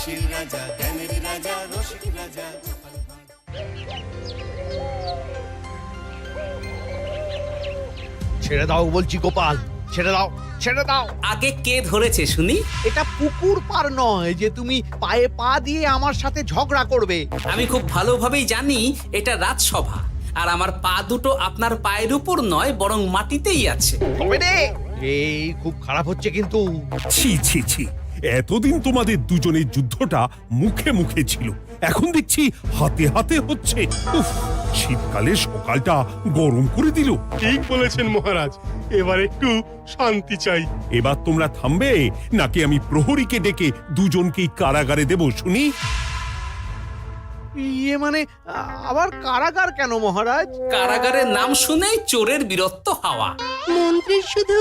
হাসির রাজা, জ্ঞানের রাজা, রসিক রাজা। ছেড়ে দাও বলছি গোপাল, ছেড়ে দাও, ছেড়ে দাও। আগে কে ধরেছে শুনি? এটা পুকুর পার নয় যে তুমি পায়ে পা দিয়ে আমার সাথে ঝগড়া করবে। আমি খুব ভালোভাবেই জানি এটা রাজসভা, আর আমার পা দুটো আপনার পায়ের উপর নয় বরং মাটিতেই আছে। তবে রে, এই খুব খারাপ হচ্ছে কিন্তু। ছি ছি ছি, এতদিন তোমাদের দুজনের যুদ্ধটা মুখে মুখে ছিল, এখন দেখছি হাতে হাতে হচ্ছে। উফ, শীতকালে সকালটা গরম করে দিল। ঠিক বলেছেন মহারাজ, এবার একটু শান্তি চাই। এবার তোমরা থামবে নাকি আমি প্রহরীকে ডেকে দুজনকেই কারাগারে দেব শুনি? ইয়ে মানে আবার কারাগার কেন মহারাজ? কারাগারের নাম শুনেই চোরের বীরত্ব হাওয়া। মন্ত্রীর শুধু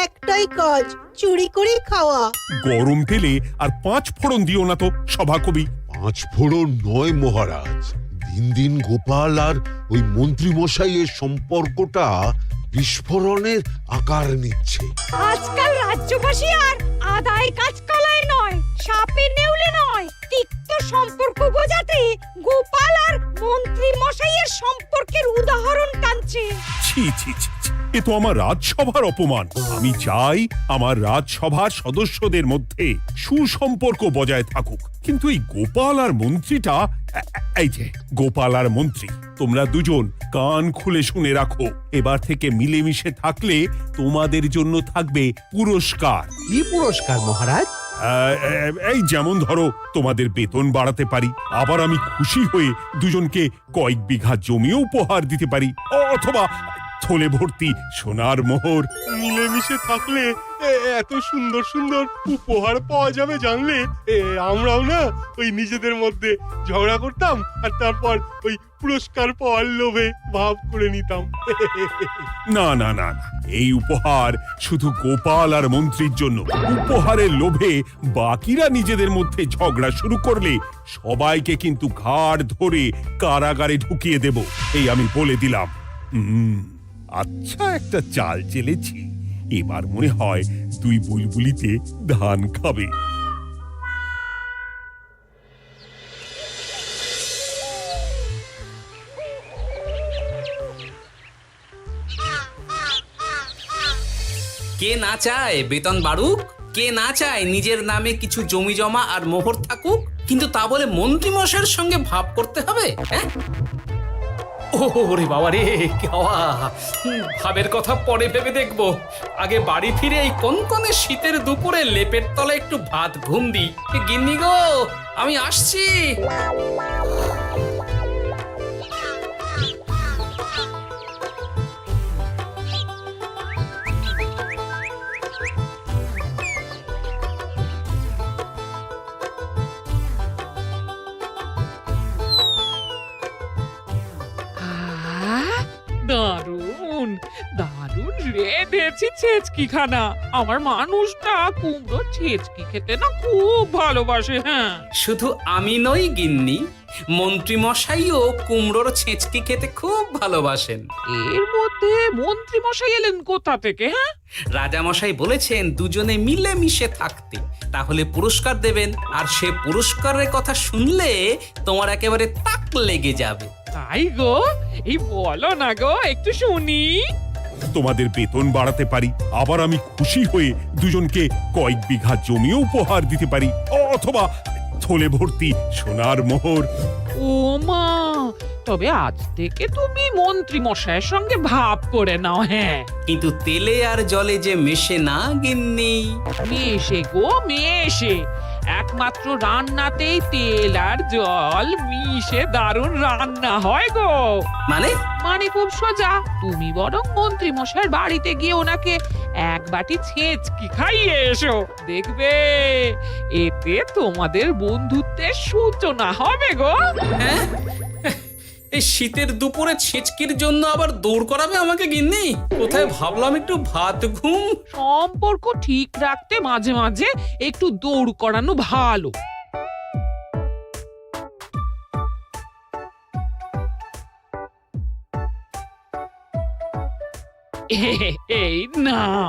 একটাই কাজ, চুরি করে খাওয়া। গরম তেলে আর 5 ফোড়ন দিও না তো সভাকবি। 5 ফোড়ন নয় মহারাজ, দিন দিন গোপাল আর ওই মন্ত্রী মশাইয়ের সম্পর্কটা বিস্ফোরণের আকার নিচ্ছে। আজকাল রাজ্যবাসী আর আদায় কাজকলায় নয়, সাপে নেউলে নয়, তিক্ত সম্পর্ক বোঝাতে গোপাল আর মন্ত্রী মশাইয়ের সম্পর্কের উদাহরণ টানছে। ছি ছি ছি ছি, এ তো আমার রাজসভার অপমান। আমি চাই আমার রাজসভার সদস্যদের মধ্যে সুসম্পর্ক বজায় থাকুক, কিন্তু এই গোপাল আর মন্ত্রীটা, এই যে গোপাল আর মন্ত্রী, তোমরা দুজন কান খুলে শুনে রাখো। এবার থেকে মিলেমিশে থাকলে তোমাদের জন্য থাকবে পুরস্কার। কি পুরস্কার মহারাজ? এই যেমন ধরো, তোমাদের বেতন বাড়াতে পারি, আবার আমি খুশি হয়ে দুজনকে কয়েক বিঘা জমিও উপহার দিতে পারি, অথবা থলে ভর্তি সোনার মোহর। মিলেমিশে থাকলে এত সুন্দর সুন্দর উপহার পাওয়া যাবে জানলে আমরাও না ওই নিজেদের মধ্যে ঝগড়া করতাম আর তারপর ওই পুরস্কার পাওয়ার লোভে ভাব করে নিতাম। না না না না, এই উপহার শুধু গোপাল আর মন্ত্রীর জন্য। উপহারের লোভে বাকিরা নিজেদের মধ্যে ঝগড়া শুরু করলে সবাইকে কিন্তু ঘাড় ধরে কারাগারে ঢুকিয়ে দেব, এই আমি বলে দিলাম। আচ্ছা, একটা চাল চেলেছি, এবার মনে হয় দুই বুলবুলিতে ধান খাবে। কে না চায় বেতন বাড়ুক? কে না চায় নিজের নামে কিছু জমি জমা আর মোহর থাকুক? কিন্তু তা বলে মন্ত্রী মশাইয়ের সঙ্গে ভাব করতে হবে? হ্যাঁ, ওরে বাবা রে, ভাবের কথা পরে ভেবে দেখবো। আগে বাড়ি ফিরে এই কনকনে শীতের দুপুরে লেপের তলায় একটু ভাত ঘুম দি। গিন্নি গো, আমি আসছি। দারুণ দারুণ রেঁধেছি ছেচকি খানা। আমার মানুষটা কুমড়ো ছেচকি খেতে না খুব ভালোবাসে। হ্যাঁ, শুধু আমি নই গিন্নি, মন্ত্রী মশাইও কুমড়োর ছেঁচকি খেতে খুব ভালোবাসেন। এর মধ্যে মন্ত্রী মশাই এলেন কোথা থেকে? হ্যাঁ, রাজা মশাই বলেছেন দুজনে মিলে মিশে থাকতে, তাহলে পুরস্কার দেবেন। আর সে পুরস্কারের কথা শুনলে তোমার একেবারে তাক লেগে যাবে। তাই গো, এই বলো না গো, একটু শুনি। তোমাদের বেতন বাড়াতে পারি, আবার আমি খুশি হয়ে দুজনকে কয়েক বিঘা জমিও উপহার দিতে পারি, অথবা থলে ভর্তি সোনার মোহর। ও মা, তবে আজ থেকে তুমি মন্ত্রী মশাইয়ের সঙ্গে ভাব করে নাও। হ্যাঁ, কিন্তু তেলে আর জলে যে মেশে না গিন্নি। মেশে গো মেশে, একমাত্র রান্নাতেই তেল আর জল মিশে দারুণ রান্না হয় গো। মানে মানে খুব সোজা, তুমি বরং মন্ত্রী মশাইয়ের বাড়িতে গিয়ে ওনাকে এক বাটি ছেচকি খাইয়ে এসো, দেখবে এতে তোমাদের বন্ধুত্বের সূচনা হবে গো। হ্যাঁ, এই শীতের দুপুরে ছেচকির জন্য আবার দৌড় করাবে আমাকে গিন্নি? কোথায় ভাবলাম একটু ভাত ঘুম। সম্পর্ক ঠিক রাখতে মাঝে মাঝে একটু দৌড় করানো ভালো। এই নাও।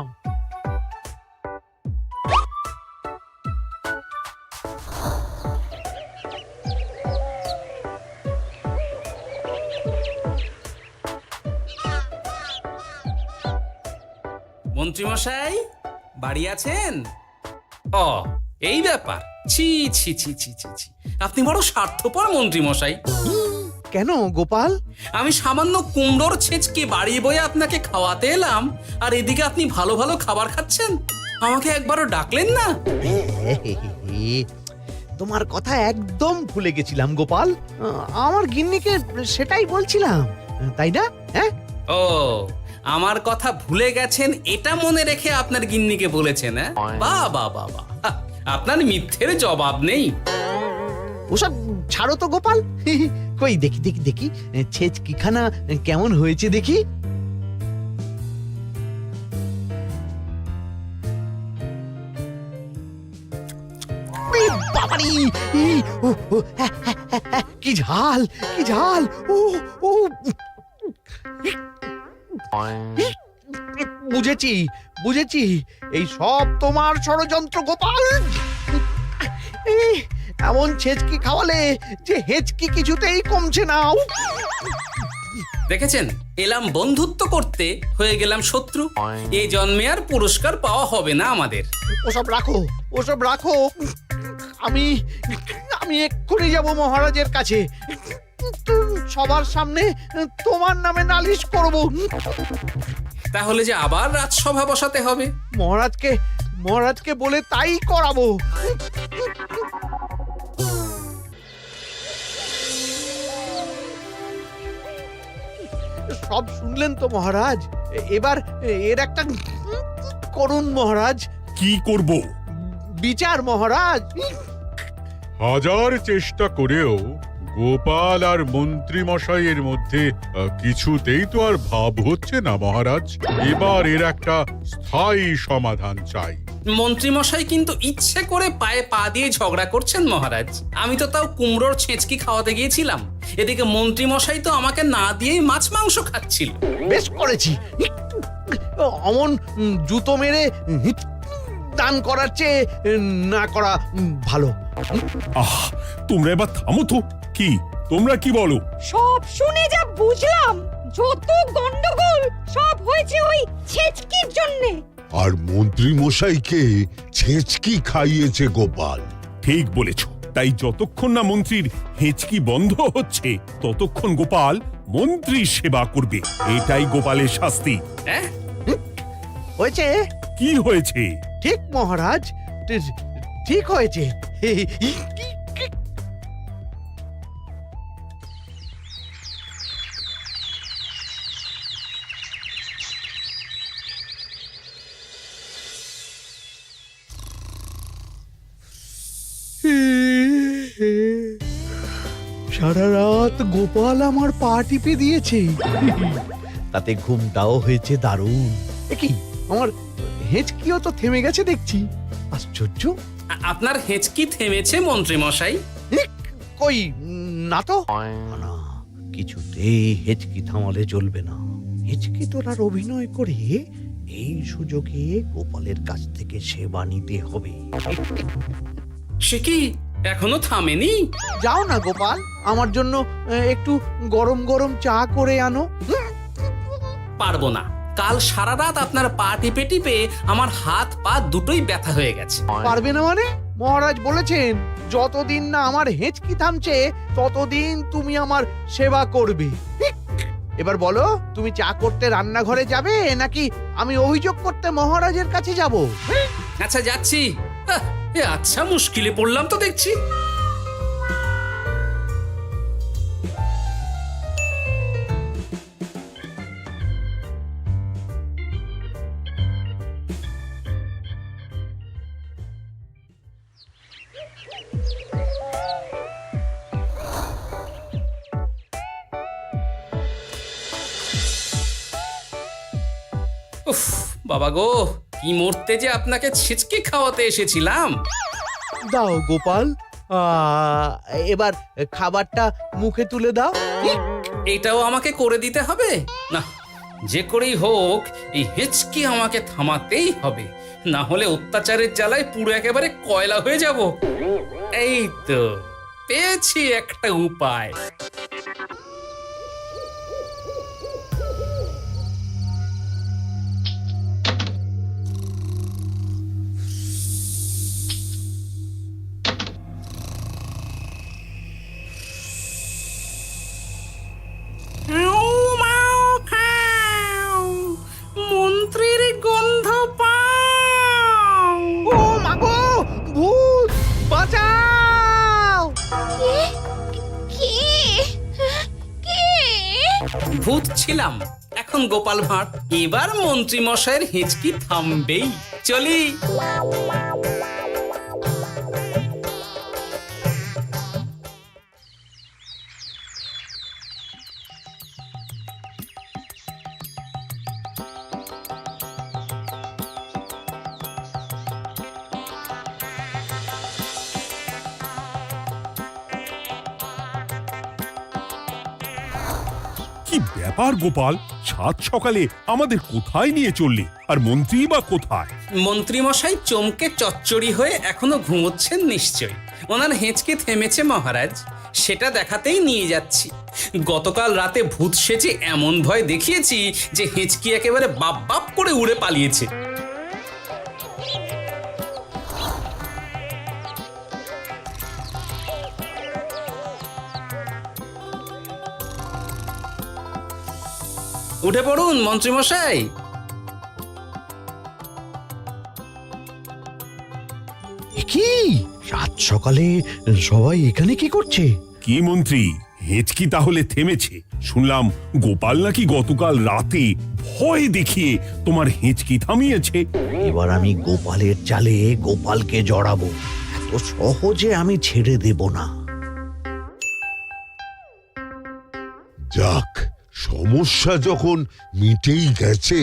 মন্ত্রীমশাই বাড়ি আছেন? ও এই ব্যাপার, ছি ছি ছি ছি ছি ছি, আপনি বড় স্বার্থপর মন্ত্রীমশাই। কেন গোপাল? আমি সামান্য কুমড়োর ছেঁচকে বাড়ি বয়ে আপনাকে খাওয়াতে এলাম, আর এদিকে আপনি ভালো ভালো খাবার খাচ্ছেন, আমাকে একবারও ডাকলেন না। তোমার কথা একদম ভুলে গেছিলাম গোপাল। আমার গিন্নিকে সেটাই বলছিলাম, তাই না? হ্যাঁ, ও আমার কথা ভুলে গেছেন এটা মনে রেখে আপনার গিন্নিকে বলেছেন? হ্যাঁ, বাহ বাহ বাহ বাহ, আপনার মিথ্যের জবাব নেই। ওসব ছাড়ো তো গোপাল। কই দেখি দেখি দেখি ছেচকিখানা কেমন হয়েছে দেখি। বাবারি, কি ঝাল, কি ঝাল! ও ও, বুঝেছি বুঝেছি, এই সব তোমার ষড়যন্ত্র গোপাল। এমন ছেচকি খাওয়ালে যে হেঁচকি কিছুতেই কমছে না। দেখেছেন, এলাম বন্ধুত্ব করতে, হয়ে গেলাম শত্রু। এই জন্মে আর পুরস্কার পাওয়া হবে না আমাদের। ওসব রাখো, ওসব রাখো। আমি আমি এক্ষুনি যাব মহারাজের কাছে, সবার সামনে তোমার নামে নালিশ করব। তাহলে যে আবার রাজসভা বসাতে হবে। মহারাজকে বলে তাই করাবো। সব শুনলেন তো মহারাজ, এবার এর একটা করুন মহারাজ। কি করব? বিচার মহারাজ। হাজার চেষ্টা করেও গোপাল আর মন্ত্রী মশাইয়ের মধ্যে কিছুতেই তো আর ভাব হচ্ছে না মহারাজ। এবার এর একটা স্থায়ী সমাধান চাই। মন্ত্রীমশাই কিন্তু ইচ্ছে করে পায়ে পা দিয়ে ঝগড়া করছেন মহারাজ। আমি তো তাও কুমড়োর ছেঁচকি খাওয়াতে গিয়েছিলাম, এদিকে মন্ত্রীমশাই তো আমাকে না দিয়েই মাছ মাংস খাচ্ছিল। বেশ করেছি, অমন জুতো মেরে দান করার চেয়ে না করা ভালো। আহ, তোমরা এবার থামো তো। কি তোমরা কি বলো? সব শুনে যা বুঝলাম, যত গন্ডগোল সব হয়েছে ওই ছেচকির জন্যে। আর মন্ত্রী মশাইকে ছেঁচকি খাইয়েছে গোপাল। ঠিক বলেছ। তাই যতক্ষণ না মন্ত্রীর হেঁচকি বন্ধ হচ্ছে ততক্ষণ গোপাল মন্ত্রীর সেবা করবে। এটাই গোপালের শাস্তি। হ্যাঁ, হয়েছে? কি হয়েছে? ঠিক মহারাজ, ঠিক হয়েছে। সারা রাত গোপাল আমার পা টিপে দিয়েছে, তাতে ঘুমটাও হয়েছে দারুণ। কি আমার হেঁচকিও তো থেমে গেছে দেখছি, আশ্চর্য। আপনার হেঁচকি থেমেছে মন্ত্রীমশাই? কই না তো। না, কিছুতেই হেঁচকি থামালে চলবে না। হেঁচকি তোলার অভিনয় করে এই সুযোগে গোপালের কাছ থেকে সেবা নিতে হবে। সে কি এখনো থামেনি? যাও না গোপাল, আমার জন্য একটু গরম গরম চা করে আনো। পারবো না, কাল সারা রাত আপনার পা টিপে টিপে আমার হাত পা দুটোই ব্যথা হয়ে গেছে। পারবে না মানে? মহারাজ বলেছেন যতদিন না আমার হেঁচকি থামছে ততদিন তুমি আমার সেবা করবে। এবার বলো, তুমি চা করতে রান্নাঘরে যাবে নাকি আমি অভিযোগ করতে মহারাজের কাছে যাব? আচ্ছা যাচ্ছি। আচ্ছা, মুশকিলে পড়লাম তো দেখছি। উফ বাবা গো, কি মরতে যে আপনাকে ছিচকি খাওয়াতে এসেছিলাম। দাও গোপাল, এবার খাবারটা মুখে তুলে দাও। এটাও আমাকে করে দিতে হবে? না, যে করেই হোক এই হেঁচকি আমাকে থামাতেই হবে, না হলে অত্যাচারের জ্বালায় পুরো একেবারে কয়লা হয়ে যাব। এই তো পেয়েছি একটা উপায়। ভূত ছিলাম, এখন গোপাল ভাঁড়। এবার মন্ত্রী মশাইয়ের হেঁচকি থামবেই। চলি। কি ব্যাপার গোপাল, সাত সকালে আমাদের কোথায় নিয়ে চললি? আর মন্ত্রী বা কোথায়? মন্ত্রী মশাই চমকে চচ্চড়ি হয়ে এখনো ঘুমোচ্ছেন নিশ্চয়ই। ওনার হেঁচকি থেমেছে মহারাজ, সেটা দেখাতেই নিয়ে যাচ্ছি। গতকাল রাতে ভূত সেজে এমন ভয় দেখিয়েছি যে হেঁচকি একেবারে বাপ বাপ করে উড়ে পালিয়েছে। উঠে পড়ুন মন্ত্রী মশাই। কি সাত সকালে সবাই এখানে কি করছে? কি মন্ত্রী, হেঁচকি তাহলে থেমেছে? শুনলাম গোপাল নাকি গতকাল রাতে ভয় দেখিয়ে তোমার হেঁচকি থামিয়েছে। এবার আমি গোপালের চালে গোপালকে জড়াবো, এত সহজে আমি ছেড়ে দেব না। যাক, সমস্যা যখন মিটেই গেছে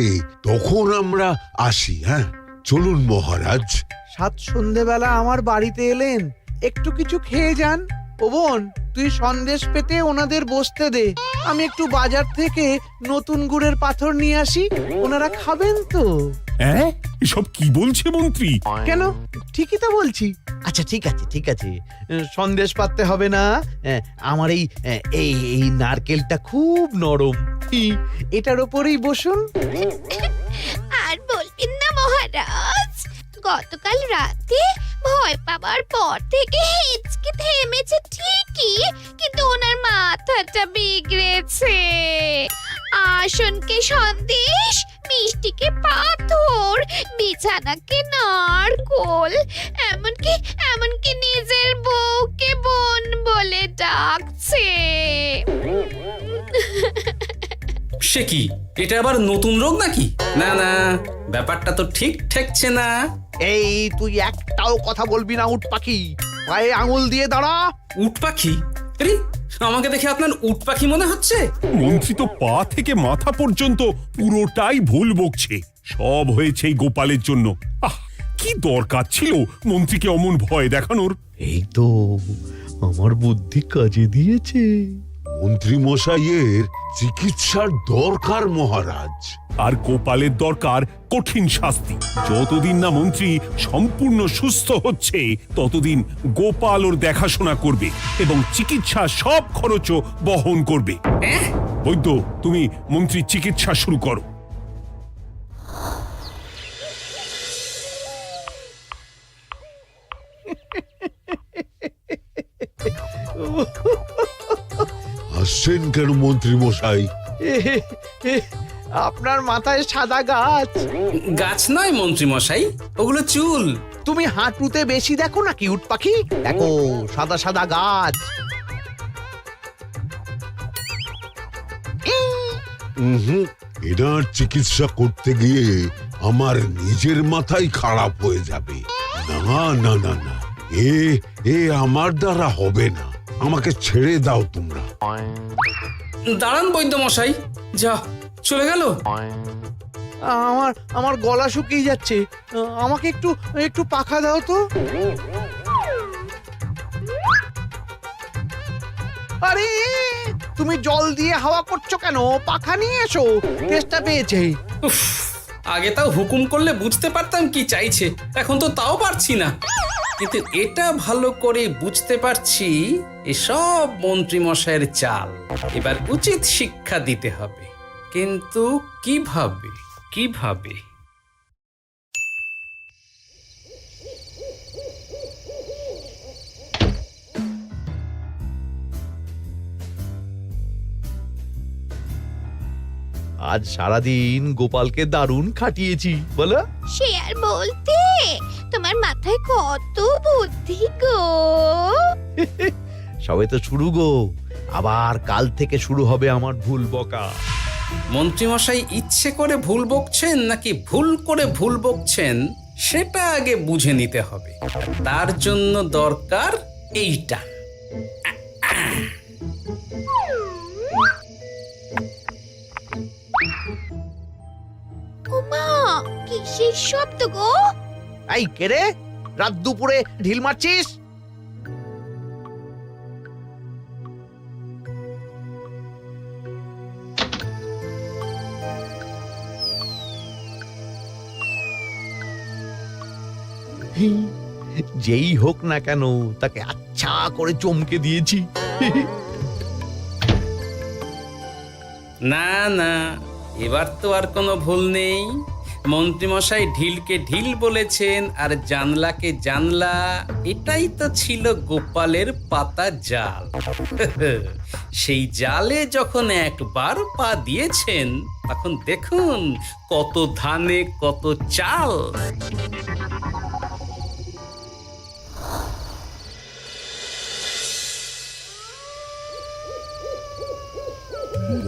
তখন আমরা আসি। হ্যাঁ, চলুন মহারাজ। সাত সন্ধেবেলা আমার বাড়িতে এলেন, একটু কিছু খেয়ে যান। ও বোন, তুই সন্দেশ পেতে ওনাদের বসতে দে, আমি একটু বাজার থেকে নতুন গুড়ের পাথর নিয়ে আসি, ওনারা খাবেন তো। হ্যাঁ, এসব কি বলছে মন্ত্রী? কেন, ঠিকই তো বলছি। আচ্ছা ঠিক আছে ঠিক আছে, সন্দেশ পাততে হবে না। আমার এই এই এই নারকেলটা খুব নরম, এটার ওপরেই বসুন। আর বলবেন না মহারাজ, গতকাল রাতে ভয় পাবার পর থেকে হেঁচকি থেমেছে ঠিকই, কিন্তু ওনার মাথাটা বিগড়েছে। আসনকে সন্দেশ, মিষ্টিকে পাথর, বিছানাকে নারকোল, এমনকি এমনকি নিজের বউকে বোন বলে ডাকছে। সে কি, এটা আবার নতুন রোগ নাকি? না না, ব্যাপারটা তো ঠিক ঠেকছে না। এই তুই একটাও কথা বলবি না উট পাখি, পায়ে আঙুল দিয়ে দাঁড়া। উট পাখি? আরে, আমাকে দেখে আপনার উট পাখি মনে হচ্ছে? মন্ত্রী তো পা থেকে মাথা পর্যন্ত পুরোটাই ভুল বকছে। সব হয়েছে এই গোপালের জন্য। আহ, কি দরকার ছিল মন্ত্রীকে অমন ভয় দেখানোর? এই তো আমার বুদ্ধি কাজে দিয়েছে। মন্ত্রী মশাইয়ের চিকিৎসার দরকার মহারাজ। আর গোপালের দরকার কঠিন শাস্তি। যতদিন না মন্ত্রী সম্পূর্ণ সুস্থ হচ্ছে ততদিন গোপাল ওর দেখাশোনা করবে এবং চিকিৎসা সব খরচও বহন করবে। বৈদ্য, তুমি মন্ত্রীর চিকিৎসা শুরু করো। হাসছেন কেন মন্ত্রী মশাই? আপনার মাথায় সাদা গাছ। গাছ নয় মন্ত্রী মশাই, ওগুলো চুল। তুমি হাঁটুতে বেশি দেখো নাকি উট পাখি? দেখো সাদা সাদা গাছ। এনার চিকিৎসা করতে গিয়ে আমার নিজের মাথাই খারাপ হয়ে যাবে। না না না না, এ আমার দ্বারা হবে না। আমাকে ছেড়ে দাও তোমরা। দাঁড়ান বৈদ্য মশাই, যা চলে গেল। আমার আমার গলা শুকিয়ে যাচ্ছে, আমাকে একটু একটু পাখা দাও তো। আরে তুমি জল দিয়ে হাওয়া করছো কেন? পাখা নিয়ে এসো, তেষ্টা পেয়েছে। উফ, আগে তাও হুকুম করলে বুঝতে পারতাম কি চাইছে, এখন তো তাও পারছি না। কিন্তু এটা ভালো করে বুঝতে পারছি এসব মন্ত্রী মশাইয়ের চাল। এবার উচিত শিক্ষা দিতে হবে, কিন্তু কিভাবে কিভাবে? আজ সারাদিন গোপালকে দারুণ খাটিয়েছি, বলো। সে আর বলতে, তোমার মাথায় কত বুদ্ধি গো। সবে তো শুরু গো, আবার কাল থেকে শুরু হবে আমার ভুল বকা। মন্ত্রীমশাই ইচ্ছে করে ভুল বকছেন নাকি ভুল করে ভুল বকছেন সেটা আগে বুঝে নিতে হবে। আর তার জন্য দরকার এইটা। ওমা কিসের শব্দ গো? এই কে রে, রাত দুপুরে ঢিল মারছিস? যেই হোক না কেন তাকে আচ্ছা করে চমকে দিয়েছি। না না, এবার তো আর কোনো ভুল নেই। মন্ত্রীমশাই ঢিলকে ঢিল বলেছেন আর জানলাকে জানলা, এটাই তো ছিল গোপালের পাতা জাল। সেই জালে যখন একবার পা দিয়েছেন তখন দেখুন কত ধানে কত চাল।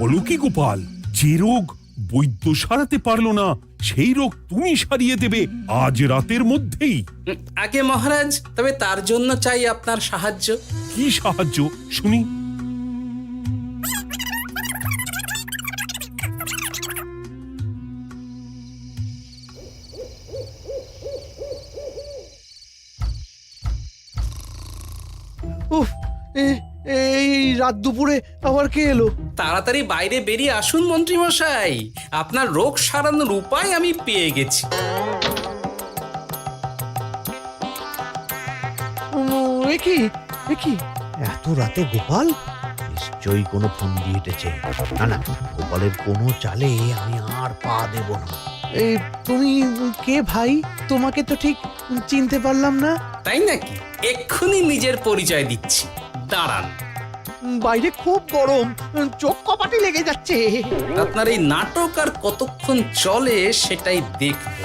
বলো কি গোপাল, যে রোগ বৈদ্য সারাতে পারলো না সেই রোগ তুমি সারিয়ে দেবে আজ রাতের মধ্যেই? আগে মহারাজ, তবে তার জন্য চাই আপনার সাহায্য। কি সাহায্য শুনি? উফ, এই রাত দুপুরে আবার কে এলো? তাড়াতাড়ি বাইরে বেরিয়ে আসুন মন্ত্রীমশাই, আপনার রোগ সারানোর উপায় আমি পেয়ে গেছি। কি এত রাতে গোপাল? নিশ্চয়ই কোনো ফোন দিয়ে এটেছে। না না, গোপালের কোনো চালে আমি আর পা দেব না। এই তুমি কে ভাই? তোমাকে তো ঠিক চিনতে পারলাম না। তাই নাকি? এক্ষুনি নিজের পরিচয় দিচ্ছি, দাঁড়ান। বাইরে খুব গরম, চোখ কপাটি লেগে যাচ্ছে। আপনার এই নাটক আর কতক্ষণ চলে সেটাই দেখব।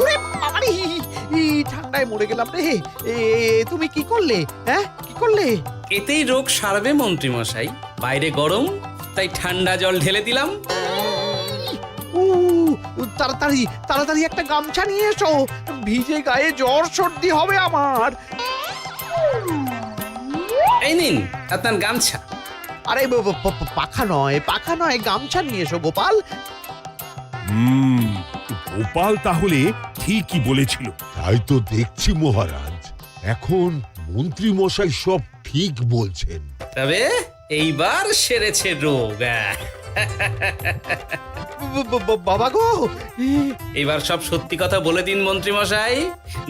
ওরে বাবারে, এই ঠান্ডায় মরে গেলাম রে। তুমি কি করলে? হ্যাঁ, কি করলে? এতেই রোগ সারবে মন্ত্রীমশাই। বাইরে গরম, তাই ঠান্ডা জল ঢেলে দিলাম। তাড়াতাড়ি তাড়াতাড়ি একটা গামছা নিয়ে এসো, ভিজে গায়ে জ্বর সর্দি হবে আমার। এই নিন আপনার গামছা। আরে পাখা নয়, গামছা নিয়ে এসো গোপাল। গোপাল তাহলে ঠিকই বলেছিল। তাই তো দেখছি মহারাজ, এখন মন্ত্রী মশাই সব ঠিক বলছেন। তবে এইবার সেরেছে রোগ। বাবা গো, এবার সব সত্যি কথা বলে দিন মন্ত্রীমশাই,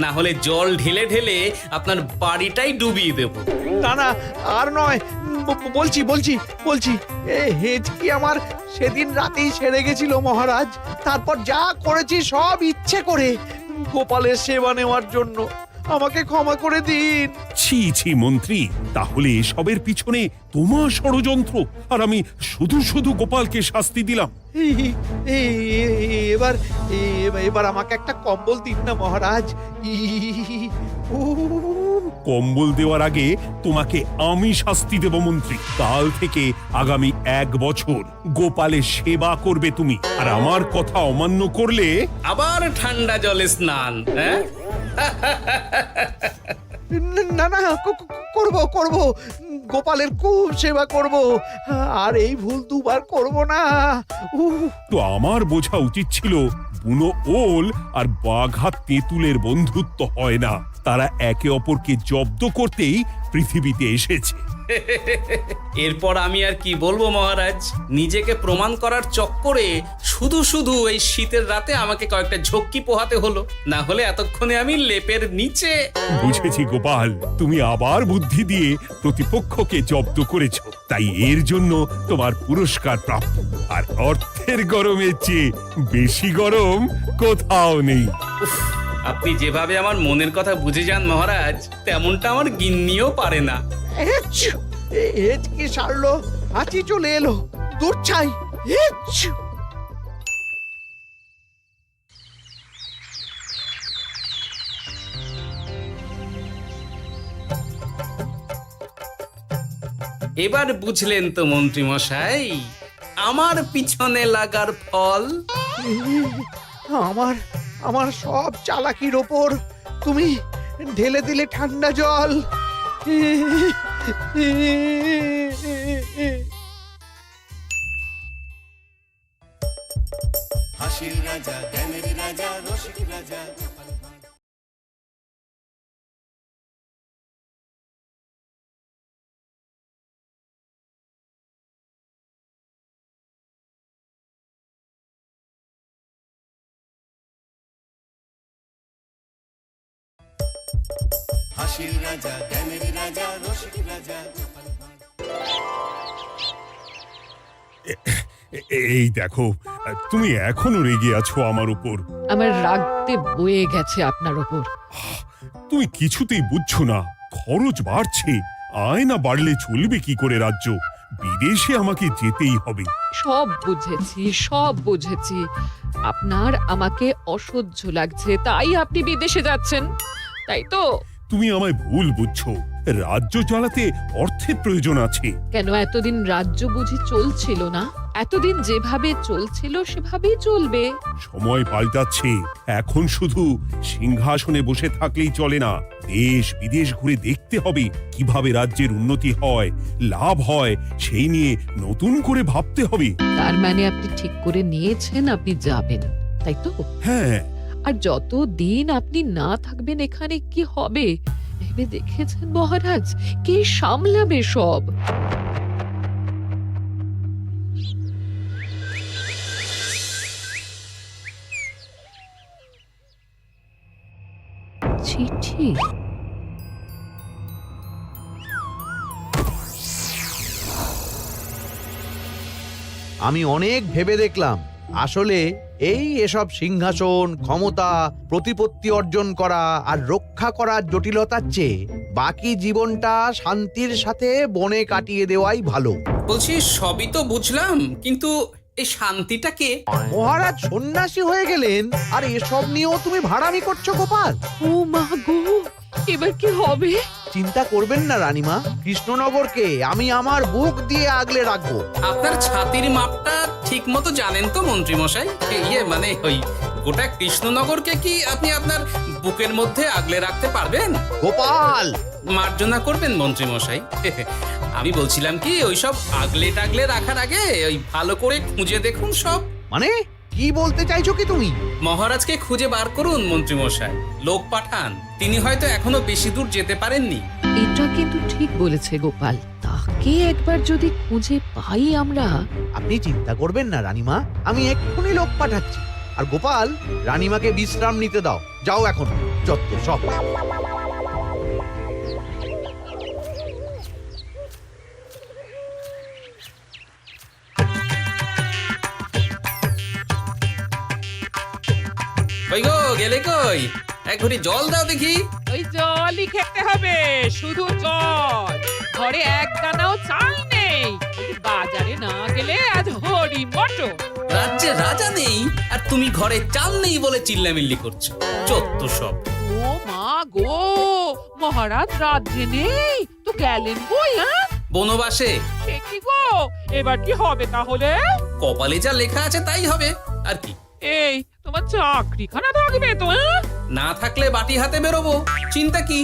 না হলে জল ঢেলে ঢেলে আপনার বাড়িটাই ডুবিয়ে দেব। না না, আর নয়, বলছি হেঁচকি আমার সেদিন রাতেই সেরে গেছিল মহারাজ। তারপর যা করেছি সব ইচ্ছে করে, গোপালের সেবা নেওয়ার জন্য। আমাকে ক্ষমা করে দিন। ছি ছি মন্ত্রী, তাহলে এসবের পিছনে তোমার ষড়যন্ত্র, আর আমি শুধু শুধু গোপালকে শাস্তি দিলাম। এবার আমাকে একটা কম্বল দিন না মহারাজ। কম্বল দেওয়ার আগে তোমাকে আমি শাস্তি দেব মন্ত্রী। কাল থেকে আগামী 1 বছর গোপালের সেবা করবে তুমি, আর আমার কথা অমান্য করলে আবার ঠান্ডা জলে স্নান। হ্যাঁ, না না, করব, গোপালের খুব সেবা করব, আর এই ভুল দুবার করব না। তো আমার বোঝা উচিত ছিল বুনো ওল আর বাঘা তেঁতুলের বন্ধুত্ব হয় না, তারা একে অপরকে জব্দ করতেই পৃথিবীতে এসেছে। এরপর আমি আর কি বলবো মহারাজ, নিজেকে প্রমাণ করার চক্করে শুধু শুধু এই শীতের রাতে আমাকে কয়েকটা ঝক্কি পোহাতে হলো, না হলে এতক্ষণে আমি লেপের নিচে। বুঝেছি গোপাল, তুমি আবার বুদ্ধি দিয়ে প্রতিপক্ষকে জব্দ করেছো, তাই এর জন্য তোমার পুরস্কার প্রাপ্ত। আর অর্থের গরমের চেয়ে বেশি গরম কোথাও নেই। আপনি যেভাবে আমার মনের কথা বুঝে যান মহারাজ, তেমনটা আমার গিন্নিও পারে না। হেঁচকি সারলো, হাঁচি চলে এলো, দূর ছাই। এবার বুঝলেন তো মন্ত্রী মশাই আমার পিছনে লাগার ফল। আমার আমার সব চালাকির ওপর তুমি ঢেলে দিলে ঠান্ডা জল। হাসির রাজা জ্ঞানের রাজা রসিক রাজা হাসির রাজা জ্ঞানের রাজা রসিক রাজা এই দেখো, তুমি এখনো রেগে আছো আমার উপর। আমার রাগতে বয়ে গেছে আপনার ওপর। তুমি কিছুতেই বুঝছো না, খরচ বাড়ছে। আয় না বাড়লে চলবে কি করে রাজ্য? বিদেশে আমাকে যেতেই হবে। সব বুঝেছি, সব বুঝেছি। আপনার আমাকে অসহ্য লাগছে, তাই আপনি বিদেশে যাচ্ছেন, তাই তো? তুমি আমায় ভুল বুঝছো। রাজ্য চালাতে অর্থের প্রয়োজন আছে। কেন এতদিন রাজ্য বুঝি চলছিল না? এতদিন যেভাবে চলছিল সেভাবেই চলবে। সময় পাল্টাচ্ছে। এখন শুধু সিংহাসনে বসে থাকলেই চলে না, দেশ বিদেশ ঘুরে দেখতে হবে কিভাবে রাজ্যের উন্নতি হয়, লাভ হয়, সেই নিয়ে নতুন করে ভাবতে হবে। তার মানে আপনি ঠিক করে নিয়েছেন আপনি যাবেন, তাই তো? হ্যাঁ। আর যতদিন আপনি না থাকবেন এখানে কি হবে ভেবে দেখেছেন মহারাজ? কে সামলাবে সব? চিঠি? আমি অনেক ভেবে দেখলাম, আসলে এসব সিংহাসন, ক্ষমতা, প্রতিপত্তি অর্জন করা আর রক্ষা করার জটিলতার চেয়ে বাকি জীবনটা শান্তির সাথে বনে কাটিয়ে দেওয়াই ভালো। বলছি সবই তো বুঝলাম, কিন্তু এই শান্তিটা কে? মহারাজ সন্ন্যাসী হয়ে গেলেন আর এসব নিয়েও তুমি ভাড়ামি করছো গোপাল। ও মা গো, এবার কি হবে? চিন্তা করবেন না রানীমা, কৃষ্ণনগরকে আমি আমার বুক দিয়ে আগলে রাখবো। আপনার ছাতির মাপটা ঠিক মতো জানেন তো মন্ত্রী মশাই? মানে ওই গোটা কৃষ্ণনগরকে কি আপনি আপনার বুকের মধ্যে আগলে রাখতে পারবেন? গোপাল, মার্জনা করবেন মন্ত্রী মশাই। আমি বলছিলাম কি ওইসব আগলে টাগলে রাখার আগে ওই ভালো করে খুঁজে দেখুন সব। মানে কি বলতে চাইছো কি তুমি? মহারাজকে খুঁজে বার করুন মন্ত্রী মশাই, লোক পাঠান। তিনি হয়তো এখনো বেশি দূর যেতে পারেননি। এটা কিন্তু ঠিক বলেছে গোপাল, তাকে একবার যদি খুঁজে পাই আমরা। আপনি চিন্তা করবেন না রানীমা, আমি এক্ষুনি লোক পাঠাচ্ছি। আর গোপাল, রানীমাকে বিশ্রাম নিতে দাও, যাও এখন। যত সব। কই গো, গেলে কই? এক ঘটি জল দাও দেখি। ওই জলই খেতে হবে, শুধু জল। ঘরে এক দানাও চাল নেই। বাজারে না গেলে আজ হরি মটর। রাজ্যে রাজা নেই আর তুমি ঘরে চাল নেই বলে চিল্লামিল্লি করছো। চত্ব সব। ও মা গো, মহারাজ রাজ্যে নেই তো গেলেন কই? বনবাসে। সে কি গো, এবার কি হবে তাহলে? কপালে যা লেখা আছে তাই হবে, আর কি। এই তোমার চাকরিখানা থাকবে তো? না থাকলে বাটি হাতে বেরোবো, চিন্তা কি?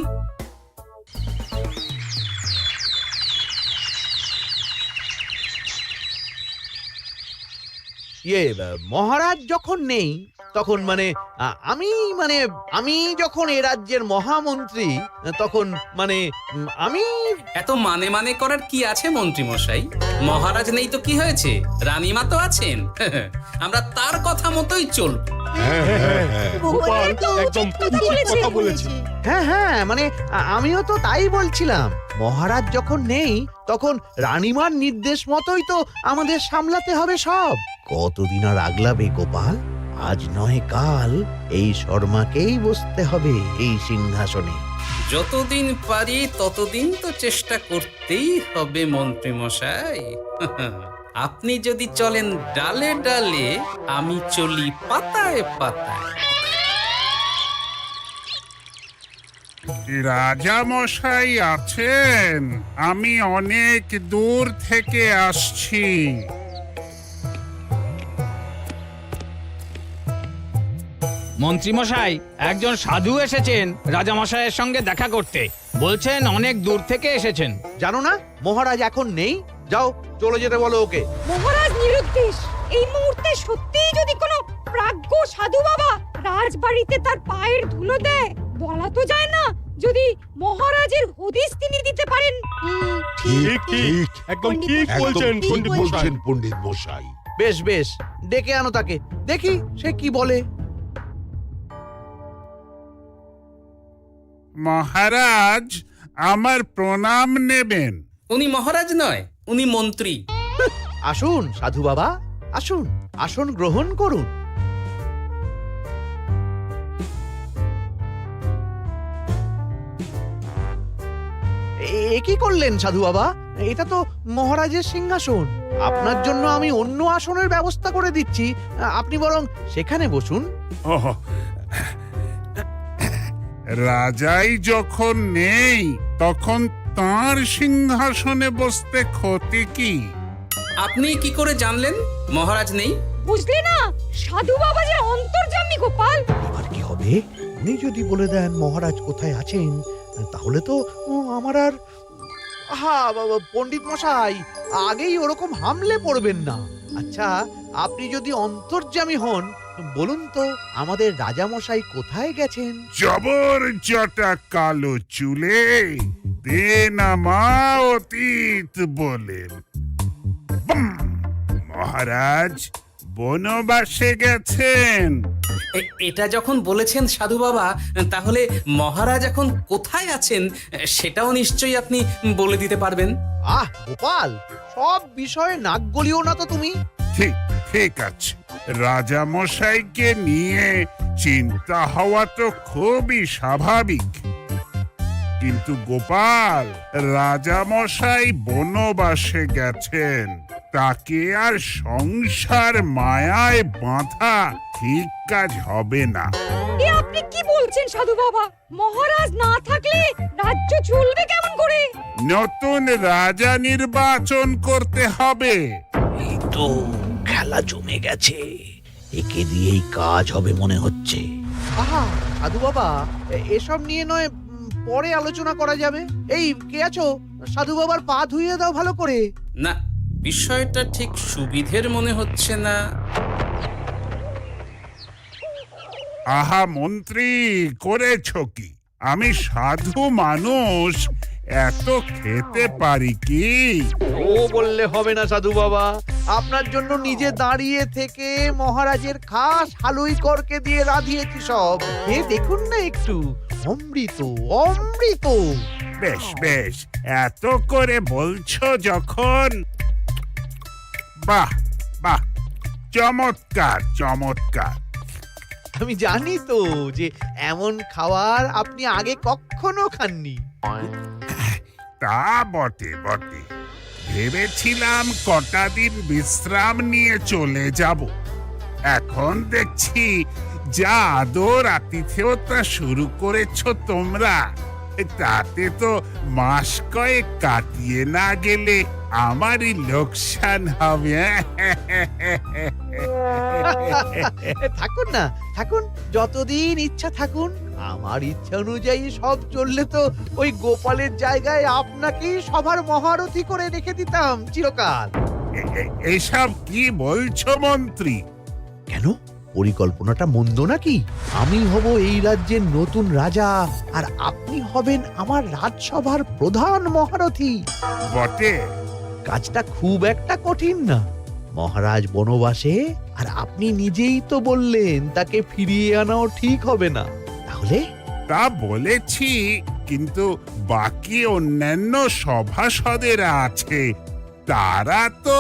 মহারাজ যখন নেই তখন আমি যখন এ রাজ্যের মহামন্ত্রী, তখন আমি এত মানে করার কি আছে মন্ত্রী মশাই? মহারাজ নেই তো কি হয়েছে, রানীমা তো আছেন। আমরা তার কথা মতোই চলব। গোপাল একদম উচিত কথা বলেছে। হ্যাঁ, আমিও তো তাই বলছিলাম। মহারাজ যখন নেই তখন রানীমার নির্দেশ মতোই তো আমাদের সামলাতে হবে সব। কতদিন আর আগলাবে গোপাল? আজ নয় কাল এই শর্মাকেই বসতে হবে এই সিংহাসনে। যতদিন পারি ততদিন তো চেষ্টা করতেই হবে মন্ত্রী মশাই। আপনি যদি চলেন ডালে ডালে, আমি চলি পাতায় পাতায়। রাজা মশাই আছেন? আমি অনেক দূর থেকে আসছি। মন্ত্রীমশাই, একজন সাধু এসেছেন রাজামশাইয়ের সঙ্গে দেখা করতে। বলছেন অনেক দূর থেকে এসেছেন। জানো না মহারাজ এখন নেই? যাও চলে যেতে বলো ওকে। মহারাজ নিরুদ্দেশ। এই মুহূর্তে সত্যিই যদি কোনো প্রাজ্ঞ সাধু বাবা রাজবাড়িতে তার পায়ের ধুলো দেয়, বলা তো যায় না যদি মহারাজের হদিস তিনি দিতে পারেন। ঠিক ঠিক একদম ঠিক বলছেন পণ্ডিত মশাই। পণ্ডিত মশাই। বেশ বেশ, ডেকে আনো তাকে, দেখি সে কি বলে। মহারাজ, আমার প্রণাম নেবেন। উনি মহারাজ নয়, উনি মন্ত্রী। আসুন সাধু বাবা, আসুন, আসন গ্রহণ করুন। এ কি করলেন সাধু বাবা? এটা তো মহারাজের সিংহাসন। আপনার জন্য আমি অন্য আসনের ব্যবস্থা করে দিচ্ছি, আপনি বরং সেখানে বসুন। ওহ, রাজাই যখন নেই তখন তার সিংহাসনে বসতে ক্ষতি কি? আপনি কি করে জানলেন মহারাজ নেই? বুঝলে না, সাধু বাবা যে অন্তর্যামী গোপাল। এবার কি হবে? উনি যদি বলে দেন মহারাজ কোথায় আছেন, তাহলে তো আমার আর বাবা পণ্ডিত মশাই আগেই ওরকম হামলে পড়বেন না। আচ্ছা, আপনি যদি অন্তর্যামী হন, বলুন তো আমাদের রাজা মশাই কোথায় গেছেন? জবর জটা কালো চুলে দেনামা অতীত বলেন। বুম! মহারাজ বনবাসে গেছেন। এটা যখন বলেছেন সাধু বাবা, তাহলে মহারাজ এখন কোথায় আছেন সেটাও নিশ্চয়ই আপনি বলে দিতে পারবেন। গোপাল, সব বিষয়ে নাক গলিও না তো তুমি। ঠিক ঠিক আছে, রাজা মশাইকে নিয়ে চিন্তা হওয়া তো খুবই স্বাভাবিক। কিন্তু গোপাল, রাজা মশাই বনবাসে গেছেন, তাকে আর সংসার মায়ায় বাঁধা ঠিক কাজ হবে না। এ আপনি কি বলছেন সাধু বাবা? মহারাজ না থাকলে রাজ্য চলবে কেমন করে? নতুন রাজা নির্বাচন করতে হবে। এই তো খেলা জমে গেছে, একে দিয়েই কাজ হবে মনে হচ্ছে। সাধু বাবা, এসব নিয়ে নয় পরে আলোচনা করা যাবে। এই কে আছো? সাধু বাবার পা ধুইয়ে দাও ভালো করে। না, বিষয়টা ঠিক সুবিধের মনে হচ্ছে না। আহা মন্ত্রী, করেছ কি? আমি সাধু মানুষ, এত খেতে পারি কি? ও বললে হবে না সাধু বাবা, আপনার জন্য নিজে দাঁড়িয়ে থেকে মহারাজের খাস হালুই করকে দিয়ে রাঁধিয়েছি সব। দেখুন না একটু, অমৃত অমৃত। বেশ বেশ, এত করে বলছো যখন, বাহ বাহ, চমৎকার চমৎকার। আমি জানি তো যে এমন খাবার আপনি আগে কখনো খাননি। তা বটে বটে, ভেবেছিলাম কটা দিন বিশ্রাম নিয়ে চলে যাব। এখন দেখছি যা আদর আতিথেয়তা শুরু করেছো তোমরা, তাতে তো মাস কয়েক কাটিয়ে না গেলে আমারই লোকসান হবে। থাকুন না, থাকুন, যতদিন ইচ্ছা থাকুন। আমার ইচ্ছা অনুযায়ী সব চললে তো ওই গোপালের জায়গায় আপনাকেই সবার মহারথী করে রেখে দিতাম চিরকাল। এসব কি বলছো মন্ত্রী? কেন, পরিকল্পনাটা মন্দ নাকি? আমি হব এই রাজ্যের নতুন রাজা, আর আপনি হবেন আমার রাজসভার প্রধান মহারথী। বটে, কাজটা খুব একটা কঠিন না। মহারাজ বনবাসে, আর আপনি নিজেই তো বললেন তাকে ফিরিয়ে আনাও ঠিক হবে না। তাহলে? তা বলেছি, কিন্তু বাকি অন্যান্য সভাসদেরা আছে, তারা তো।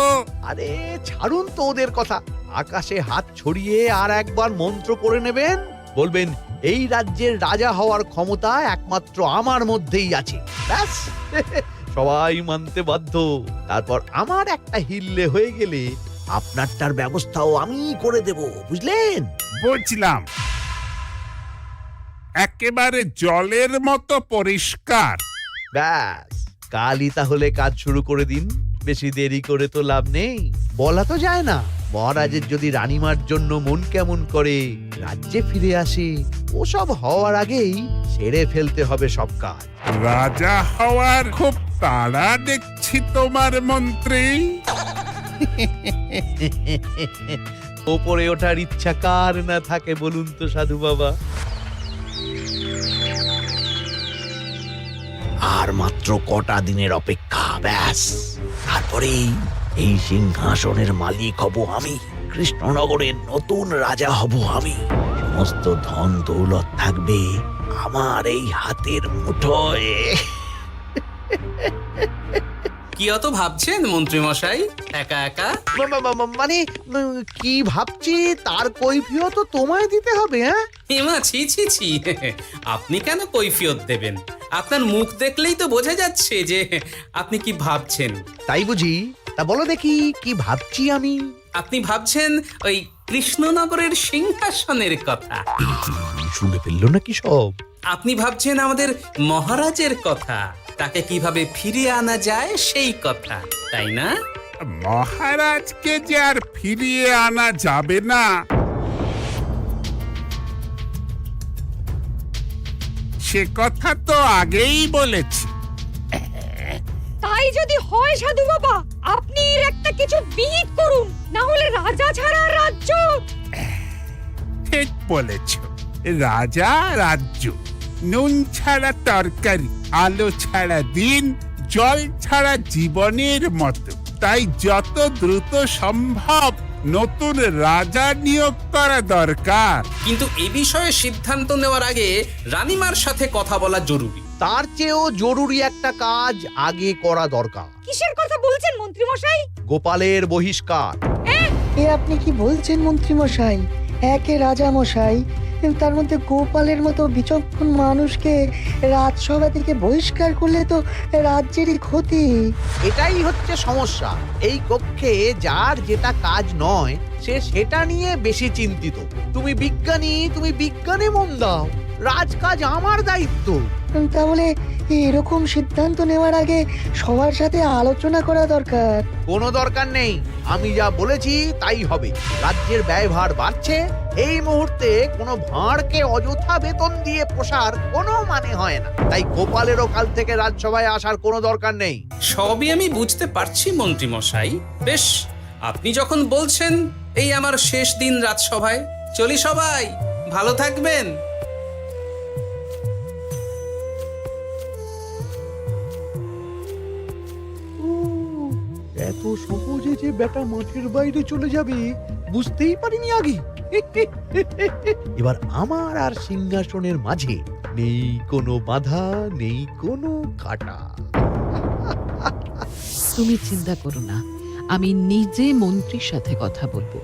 আরে ছাড়ুন তো ওদের কথা। আকাশে হাত ছড়িয়ে আর একবার মন্ত্র পড়ে নেবেন, বলবেন এই রাজ্যের রাজা হওয়ার ক্ষমতা একমাত্র আমার মধ্যেই আছে। ব্যাস, সবাই মানতে বাধ্য। তারপর আমার একটা হিল্লে হয়ে গেলে আপনারটার ব্যবস্থাও আমি করে দেব, বুঝলেন? বুঝলাম। একেবারে জলের মতো পরিষ্কার। ব্যাস, কালই তাহলে কাজ শুরু করে দিন। বেশি দেরি করে তো লাভ নেই। বলা তো যায় না, মহারাজের যদি রানীমার জন্য মন কেমন করে, রাজ্যে ফিরে আসে, ওসব হওয়ার আগেই সেরে ফেলতে হবে সব কাজ। রাজা হওয়ার খুব তাড়া দেখছি তোমার মন্ত্রী। ওপরে ওঠার ইচ্ছা কার না থাকে বলুন তো সাধু বাবা? আর মাত্র কটা দিনের অপেক্ষা, ব্যাস তারপরেই এই সিংহাসনের মালিক হব আমি, কৃষ্ণনগরের নতুন রাজা হব আমি। সমস্ত ধন দৌলত থাকবে আমার এই হাতের মুঠোয়। কি অত ভাবছেন মন্ত্রী মশাই একা একা? মানে কি ভাবছি তার কৈফিয়ত তো তোমায় দিতে হবে। হ্যাঁ হিমা, ছি ছি ছি, আপনি কেন কৈফিয়ত দেবেন? আপনার মুখ দেখলেই তো বোঝা যাচ্ছে যে আপনি কি ভাবছেন। তাই বুঝি? তা বলো দেখি কি ভাবছি আমি। আপনি ভাবছেন ওই কৃষ্ণনগরের সিংহাসনের কথা। শুনে ফেললো নাকি সব? আপনি ভাবছেন আমাদের মহারাজের কথা, তাকে কিভাবে ফিরিয়ে আনা যায় সেই কথা, তাই না? মহারাজকে যে আর ফিরিয়ে আনা যাবে না, সে কথা তো আগেই বলেছি। তাই যদি হয় সাধু বাবা, আপনি এর একটা কিছু বিহিত করুন, না হলে রাজা ছাড়া রাজ্য। ঠিক বলেছ, রাজা রাজ্য, নুন ছাড়া তরকারি, আলো ছাড়া দিন, জল ছাড়া জীবনের মতো। তাই যত দ্রুত সম্ভব নতুন রাজা নিয়োগ করা দরকার। কিন্তু এ বিষয়ে সিদ্ধান্ত নেওয়ার আগে রানীমার সাথে কথা বলা জরুরি। তার চেয়েও জরুরি একটা কাজ আগে করা দরকার। কিসের কথা বলছেন মন্ত্রী মশাই? গোপালের বহিষ্কার। এ আপনি কি বলছেন মন্ত্রী মশাই? একে রাজা মশাই, তার মধ্যে গোপালের মতো বিচক্ষণ মানুষকে রাজসভা থেকে বহিষ্কার করলে তো রাজ্যেরই ক্ষতি। এটাই হচ্ছে সমস্যা। এই কক্ষে যার যেটা কাজ নয়, সে সেটা নিয়ে বেশি চিন্তিত। তুমি বিজ্ঞানে মন দাও, রাজকাজ আমার দায়িত্ব। তাহলে এরকম সিদ্ধান্ত নেওয়ার আগে সবার সাথে আলোচনা করা দরকার। কোনো দরকার নেই, আমি যা বলেছি তাই হবে। রাজ্যের ব্যয়ভার বাড়ছে, এই মুহূর্তে কোনো ভাঁড়কে অযথা বেতন দিয়ে পোষার কোনো মানে হয় না। তাই গোপালেরও কাল থেকে রাজসভায় আসার কোনো দরকার নেই। সবই আমি বুঝতে পারছি মন্ত্রী মশাই। বেশ, আপনি যখন বলছেন, এই আমার শেষ দিন রাজসভায়, চলি সবাই, ভালো থাকবেন। এত সহজে যে বেটা মাঠের বাইরে চলে যাবে বুঝতেই পারিনি আগে। এবার আমার আর সিংহাসনের মাঝে নেই কোনো বাধা, নেই কোনো কাটা। তুমি চিন্তা করো না, আমি নিজে মন্ত্রীর সাথে কথা বলবো।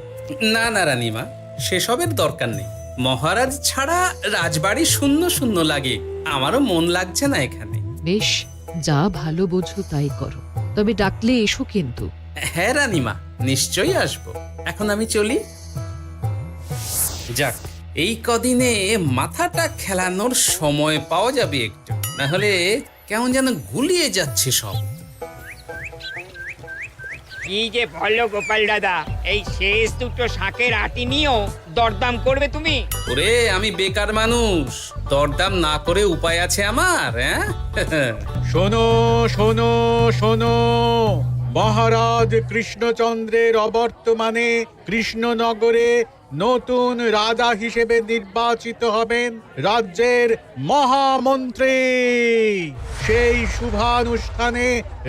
না না রানীমা, সেসবের দরকার নেই। মহারাজ ছাড়া রাজবাড়ি শূন্য শূন্য লাগে, আমারও মন লাগছে না এখানে। বেশ, যা ভালো বোঝো তাই করো, তবে ডাকলে এসো কিন্তু। হ্যাঁ রানীমা, নিশ্চয়ই আসবো। এখন আমি চলি। যাক, এই কদিনে মাথাটা খেলানোর সময় পাওয়া যাবে একটু, না হলে কেমন যেন গুলিয়ে যাচ্ছে সব। কি যে বলো গোপাল দাদা, এই শেষ দুটো শাকের আটি নিয়েও দরদাম করবে তুমি? ওরে, আমি বেকার মানুষ, দরদাম না করে উপায় আছে আমার? হ্যাঁ শোনো শোনো শোনো, মহারাজ কৃষ্ণচন্দ্রের অবর্তমানে কৃষ্ণনগরে নতুন রাজা হিসেবে নির্বাচিত হবেন রাজ্যের মহামন্ত্রী। সেই শুভানুষ্ঠানে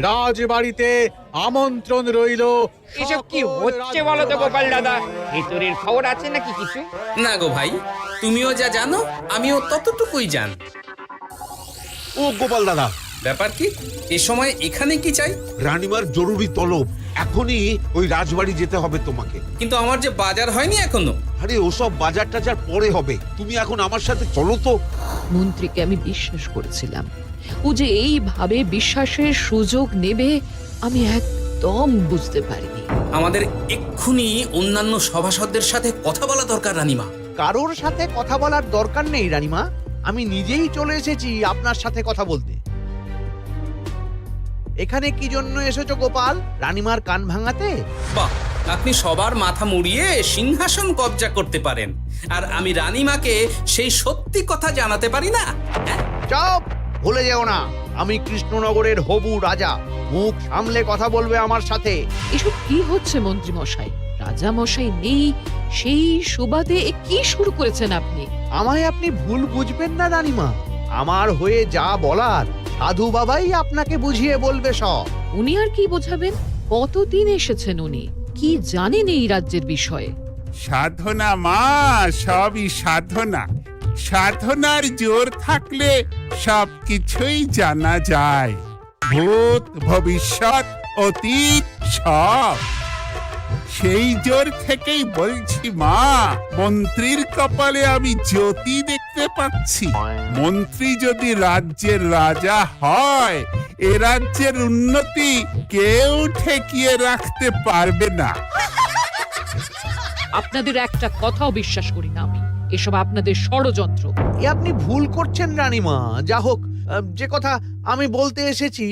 রাজবাড়িতে আমন্ত্রণ রইল। এসব কি হচ্ছে বলো তো গোপাল দাদা? ভিতরের খবর আছে নাকি কিছু? না গো ভাই, তুমিও যা জানো আমিও ততটুকুই জানি। ও গোপাল দাদা, ব্যাপার কি? এ সময় এখানে কি চাই? রানীমার জরুরি তলব, এখনই ওই রাজবাড়ি যেতে হবে তোমাকে। কিন্তু আমার যে বাজার হয়নি এখনো। আরে ওসব বাজার টাজার পরে হবে, তুমি এখন আমার সাথে চলো তো। মন্ত্রীকে আমি বিশ্বাস করেছিলাম, ও যে এইভাবে বিশ্বাসের সুযোগ নেবে আমি একদম বুঝতে পারিনি। আমাদের এক্ষুনি অন্যান্য সভাসদদের সাথে কথা বলা দরকার রানীমা। কারোর সাথে কথা বলার দরকার নেই রানীমা। আমি নিজেই চলে এসেছি আপনার সাথে কথা বলতে। এখানে কি জন্য এসেছো গোপাল? রানীমার কান ভাঙাতে? বাহ, আপনি সবার মাথা মুড়িয়ে সিংহাসন কবজা করতে পারেন, আর আমি রানীমাকে সেই সত্যি কথা জানাতে পারি না? হ্যাঁ? চুপ! ভুলে যেও না, আমি কৃষ্ণনগরের হবু রাজা। মুখ সামলে কথা বলবে আমার সাথে। এসব কি হচ্ছে মন্ত্রী মশাই? রাজা মশাই নেই, সেই সুবাদে এ কি শুরু করেছেন আপনি? আমায় আপনি ভুল বুঝবেন না রানীমা। আমার হয়ে যা বলার সাধু বাবাই আপনাকে বুঝিয়ে বলবে সব। উনি আর কি বোঝাবেন? কতদিন এসেছেন উনি, কি জানেন এই রাজ্যের বিষয়ে? সাধনা মা, সবই সাধনা। সাধনার জোর থাকলে সবকিছুই জানা যায়, ভূত ভবিষ্যৎ অতীত সব। সেই জোর থেকেই বলছি মা, মন্ত্রীর কপালে আমি জ্যোতি দেখতে পাচ্ছি। মন্ত্রী যদি রাজ্যের রাজা হয়, এ রাজ্যের উন্নতি কেউ ঠেকিয়ে রাখতে পারবে না। আপনাদের একটা কথাও বিশ্বাস করি না আমি, এসব আপনাদের ষড়যন্ত্র। এ আপনি ভুল করছেন রানীমা। যা হোক, যে কথা আমি বলতে এসেছি,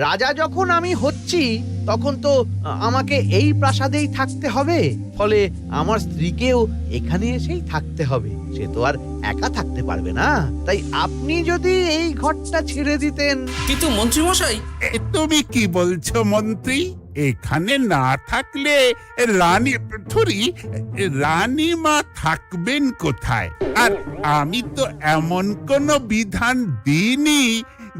রাজা যখন আমি হচ্ছি তখন তো আমাকে এই প্রাসাদেই থাকতে হবে। ফলে আমার স্ত্রীকেও এখানে এসেই থাকতে হবে। সে তো আর একা থাকতে পারবে না। তাই আপনি যদি এই ঘরটা ছেড়ে দিতেন। কিন্তু মন্ত্রীমশাই, তুমি কি বলছো মন্ত্রী? এখানে না থাকলে রানীমা থাকবেন কোথায়? আর আমি তো এমন কোন বিধান দিইনি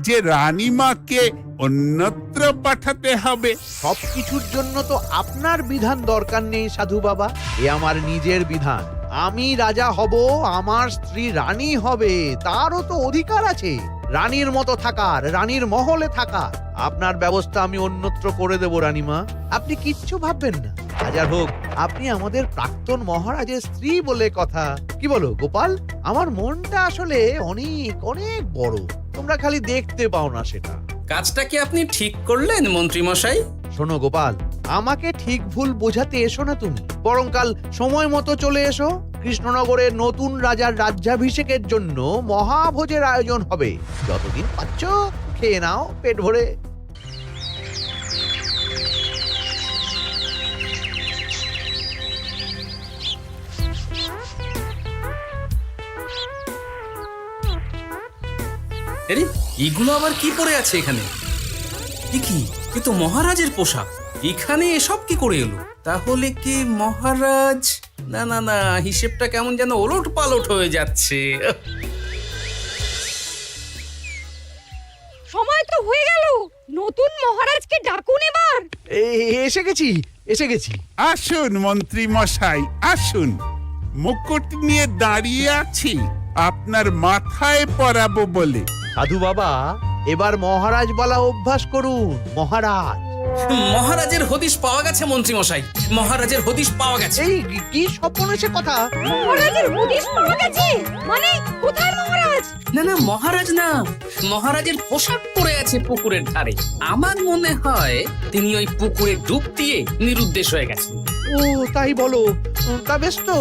যে রানীমাকে অন্যত্র পাঠাতে হবে। সবকিছুর জন্য তো আপনার বিধান দরকার নেই সাধু বাবা। এ আমার নিজের বিধান। আমি রাজা হব, আমার স্ত্রী রানী হবে, তারও তো অধিকার আছে রানীর মতো থাকার, রানীর মহলে থাকার। আপনার ব্যবস্থা আমি অন্যত্র করে দেব রানীমা, আপনি কিচ্ছু ভাববেন না। হাজার হোক, আপনি আমাদের প্রাক্তন মহারাজের স্ত্রী বলে কথা। কি বলো গোপাল? আমার মনটা আসলে অনেক অনেক বড়, তোমরা খালি দেখতে পাও না সেটা। কাজটা কি আপনি ঠিক করলেন মন্ত্রীমশাই? শোনো গোপাল, আমাকে ঠিক ভুল বোঝাতে এসো না তুমি, বরং কাল সময় মতো চলে এসো। কৃষ্ণনগরের নতুন রাজার রাজ্যাভিষেকের জন্য মহাভোজের আয়োজন হবে। যতদিন পাচ্ছ খেয়ে নাও পেট ভরে। আরে, এগুলো আবার কি পরে আছে এখানে? কি এ তো মহারাজের পোশাক। এখানে এসব কি করে এলো? তাহলে কি মহারাজ? না না না, হিসেবটা কেমন যেন ওলট পালট হয়ে যাচ্ছে। সময় তো হয়ে গেল, নতুন মহারাজকে ডাকুন এবার। এসে গেছি, এসে গেছি। আসুন মন্ত্রী মশাই, আসুন। মুকুট নিয়ে দাঁড়িয়ে আছি আপনার মাথায় পরাবো বলে। সাধু বাবা, এবার মহারাজ বলা অভ্যাস করুন। মহারাজ। মহারাজের হদিশ পাওয়া গেছে মন্ত্রীমশাই, মহারাজের হদিশ পাওয়া গেছে। এই কি স্বপ্নের কথা? মহারাজের হদিশ পাওয়া গেছে মানে? কোথায় মহারাজ? না না, মহারাজ না, মহারাজের পোশাক পরে আছে পুকুরের ধারে। আমার মনে হয় তিনি ওই পুকুরে ডুব দিয়ে নিরুদ্দেশ হয়ে গেছেন। ও তাই বলো? তা বেশ তো,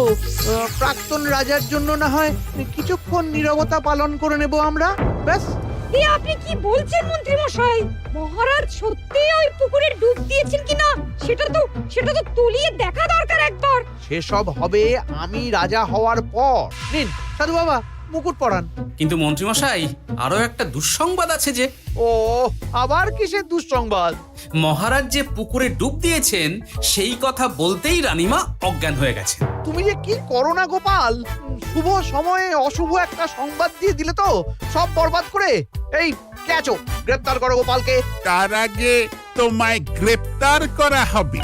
প্রাক্তন রাজার জন্য না হয় কিছুক্ষণ নীরবতা পালন করে নেব আমরা, ব্যাস। এ আপনি কি বলছেন মন্ত্রী মশাই? মহারাজ সত্যি ওই পুকুরে ডুব দিয়েছেন কিনা সেটা তো তলিয়ে দেখা দরকার একবার। সেসব হবে আমি রাজা হওয়ার পর। নিন সাধু বাবা, মুকুট পরান। কিন্তু মন্ত্রীমশাই, আরো একটা দুঃসংবাদ আছে যে। ও, আবার কিসের দুঃসংবাদ? মহারাজ যে পুকুরে ডুব দিয়েছেন সেই কথা বলতেই রানীমা অজ্ঞান হয়ে গেছে। তুমি যে কি করো না গোপাল, শুভ সময়ে অশুভ একটা সংবাদ দিয়ে দিলে তো সব বরবাদ করে। এই কে আছো? গ্রেপ্তার করো গোপালকে। তার আগে তোমায় গ্রেপ্তার করা হবে।